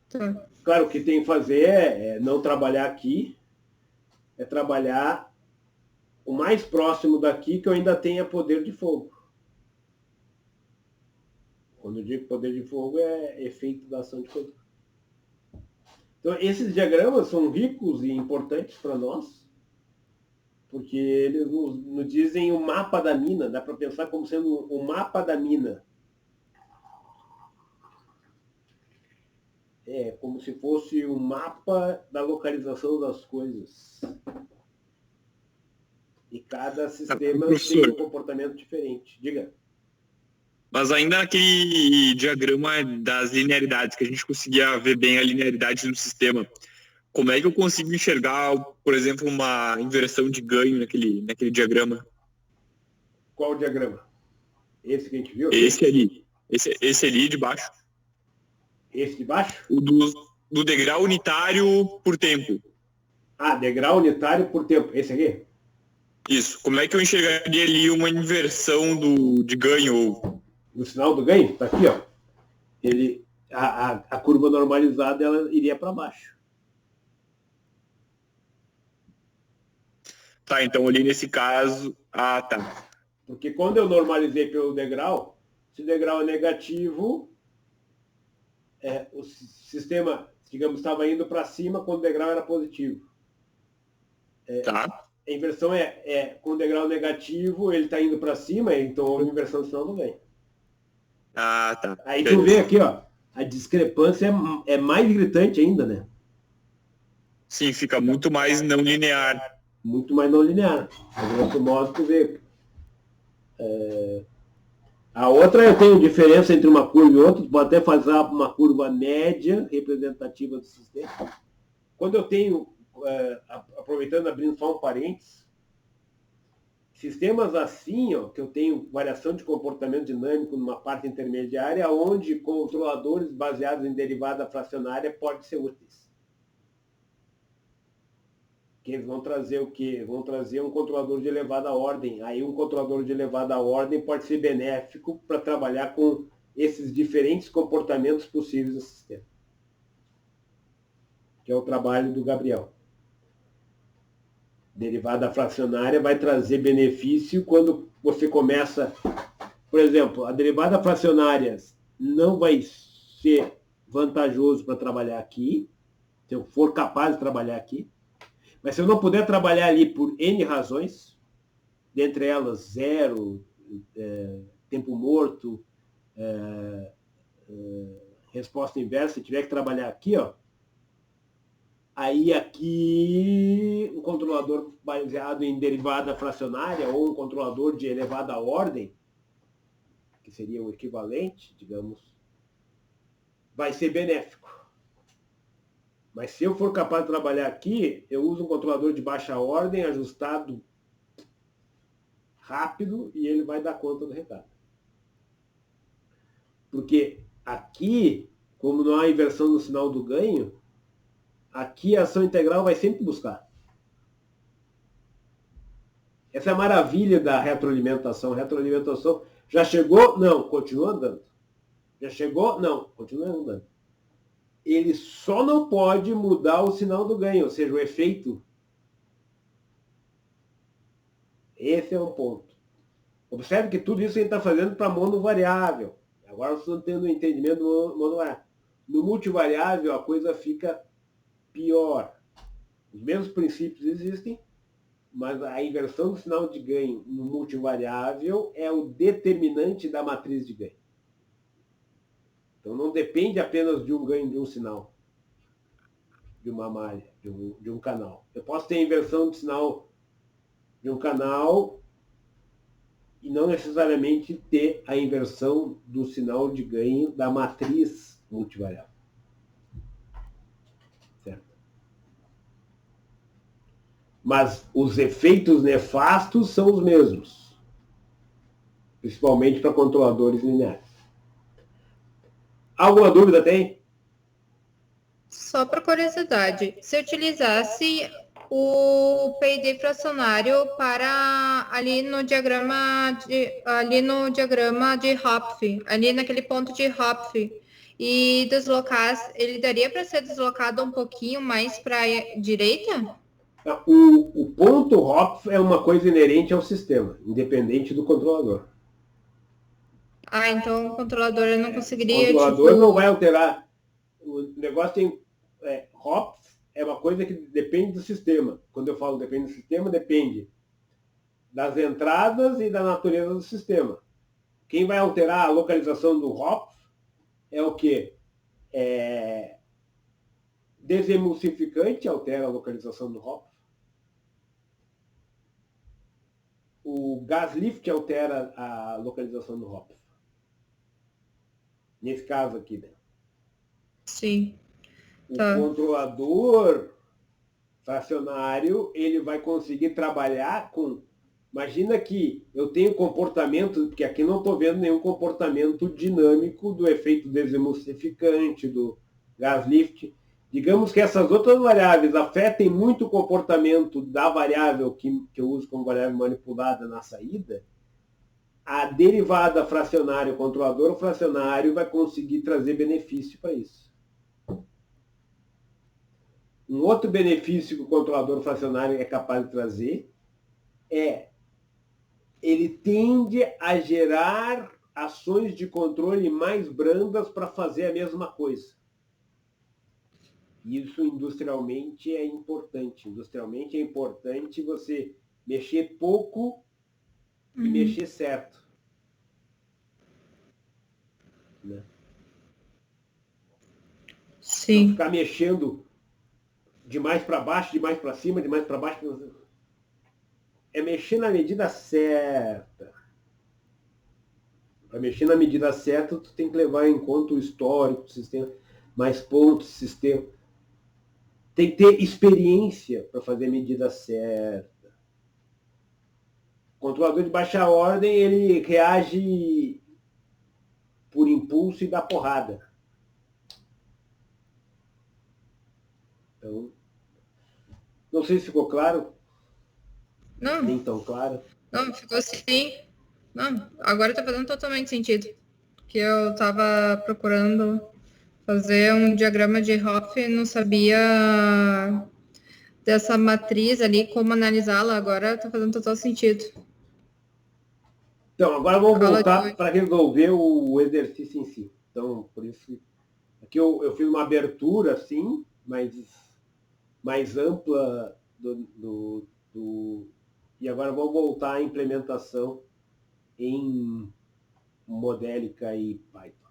Tá. Claro, o que tem que fazer é não trabalhar aqui, é trabalhar o mais próximo daqui que eu ainda tenha poder de fogo. Quando eu digo poder de fogo, é efeito da ação de controle. Então, esses diagramas são ricos e importantes para nós, porque eles nos dizem o mapa da mina, dá para pensar como sendo o mapa da mina. É como se fosse o mapa da localização das coisas. E cada sistema tem um comportamento diferente. Diga. Mas ainda naquele diagrama das linearidades, que a gente conseguia ver bem a linearidade no sistema, Como é que eu consigo enxergar, por exemplo, uma inversão de ganho naquele diagrama? Qual o diagrama? Esse que a gente viu? Esse ali. Esse ali de baixo. Esse de baixo? O do degrau unitário por tempo. Ah, degrau unitário por tempo. Esse aqui? Isso. Como é que eu enxergaria ali uma inversão de ganho? No sinal do ganho? Tá aqui, ó. A curva normalizada ela iria para baixo. Tá, então ali nesse caso... Ah, tá. Porque quando eu normalizei pelo degrau, se o degrau é negativo, o sistema, digamos, estava indo para cima quando o degrau era positivo. Tá. A inversão com o degrau negativo, ele está indo para cima, então houve inversão do sinal do ganho. Ah, tá. Aí tu vê aqui, ó, a discrepância é mais gritante ainda, né? Sim, fica muito mais não linear. Muito mais não linear. A grosso modo, tu vê. A outra, eu tenho diferença entre uma curva e outra, tu pode até fazer uma curva média representativa do sistema. Quando eu tenho, aproveitando, abrindo só um parênteses, sistemas assim, ó, que eu tenho variação de comportamento dinâmico numa parte intermediária, onde controladores baseados em derivada fracionária podem ser úteis. Que eles vão trazer o quê? Vão trazer um controlador de elevada ordem. Aí um controlador de elevada ordem pode ser benéfico para trabalhar com esses diferentes comportamentos possíveis do sistema. Que é o trabalho do Gabriel. Derivada fracionária vai trazer benefício quando você começa... Por exemplo, a derivada fracionária não vai ser vantajoso para trabalhar aqui, se eu for capaz de trabalhar aqui. Mas se eu não puder trabalhar ali por N razões, dentre elas zero, tempo morto, resposta inversa, se tiver que trabalhar aqui, ó, aí aqui um controlador baseado em derivada fracionária ou um controlador de elevada ordem, que seria o equivalente, digamos, vai ser benéfico. Mas se eu for capaz de trabalhar aqui, eu uso um controlador de baixa ordem, ajustado rápido, e ele vai dar conta do recado. Porque aqui, como não há inversão no sinal do ganho, aqui a ação integral vai sempre buscar. Essa é a maravilha da retroalimentação. Retroalimentação já chegou? Não, continua andando. Já chegou? Não, continua andando. Ele só não pode mudar o sinal do ganho, ou seja, o efeito. Esse é um ponto. Observe que tudo isso a gente está fazendo para monovariável. Agora nós estamos tendo um entendimento do monovariável. No multivariável a coisa fica pior. Os mesmos princípios existem, mas a inversão do sinal de ganho no multivariável é o determinante da matriz de ganho. Então não depende apenas de um ganho de um sinal, de uma malha, de um canal. Eu posso ter inversão de sinal de um canal e não necessariamente ter a inversão do sinal de ganho da matriz multivariável. Certo? Mas os efeitos nefastos são os mesmos, principalmente para controladores lineares. Alguma dúvida tem? Só por curiosidade, se eu utilizasse o PID fracionário para ali no diagrama de Hopf, ali naquele ponto de Hopf, e deslocar, ele daria para ser deslocado um pouquinho mais para a direita? O ponto Hopf é uma coisa inerente ao sistema, independente do controlador. Ah, então o controlador não conseguiria... O controlador não vai alterar. O negócio tem... Hopf é uma coisa que depende do sistema. Quando eu falo depende do sistema, depende das entradas e da natureza do sistema. Quem vai alterar a localização do Hopf é o quê? Desemulsificante altera a localização do Hopf. O gas lift altera a localização do Hopf. Nesse caso aqui, né? Sim. O controlador fracionário, ele vai conseguir trabalhar com... Imagina que eu tenho comportamento, porque aqui não estou vendo nenhum comportamento dinâmico do efeito desemulsificante, do gas lift. Digamos que essas outras variáveis afetem muito o comportamento da variável que eu uso como variável manipulada na saída, a derivada fracionário, controlador ou fracionário vai conseguir trazer benefício para isso. Um outro benefício que o controlador fracionário é capaz de trazer é ele tende a gerar ações de controle mais brandas para fazer a mesma coisa. Isso industrialmente é importante. Industrialmente é importante você mexer pouco e mexer certo. Né? Sim. Não ficar mexendo demais para baixo, demais para cima, demais para baixo. É mexer na medida certa. Para mexer na medida certa, tu tem que levar em conta o histórico do sistema, mais pontos do sistema. Tem que ter experiência para fazer a medida certa. O controlador de baixa ordem, ele reage por impulso e dá porrada. Então, não sei se ficou claro. Não. Nem tão claro. Não, ficou assim. Não, agora está fazendo totalmente sentido. Que eu estava procurando fazer um diagrama de Hoff e não sabia dessa matriz ali, como analisá-la. Agora está fazendo total sentido. Então, agora vamos voltar para resolver o exercício em si. Então, por isso, aqui eu fiz uma abertura, assim, mais ampla e agora vamos voltar à implementação em Modélica e Python.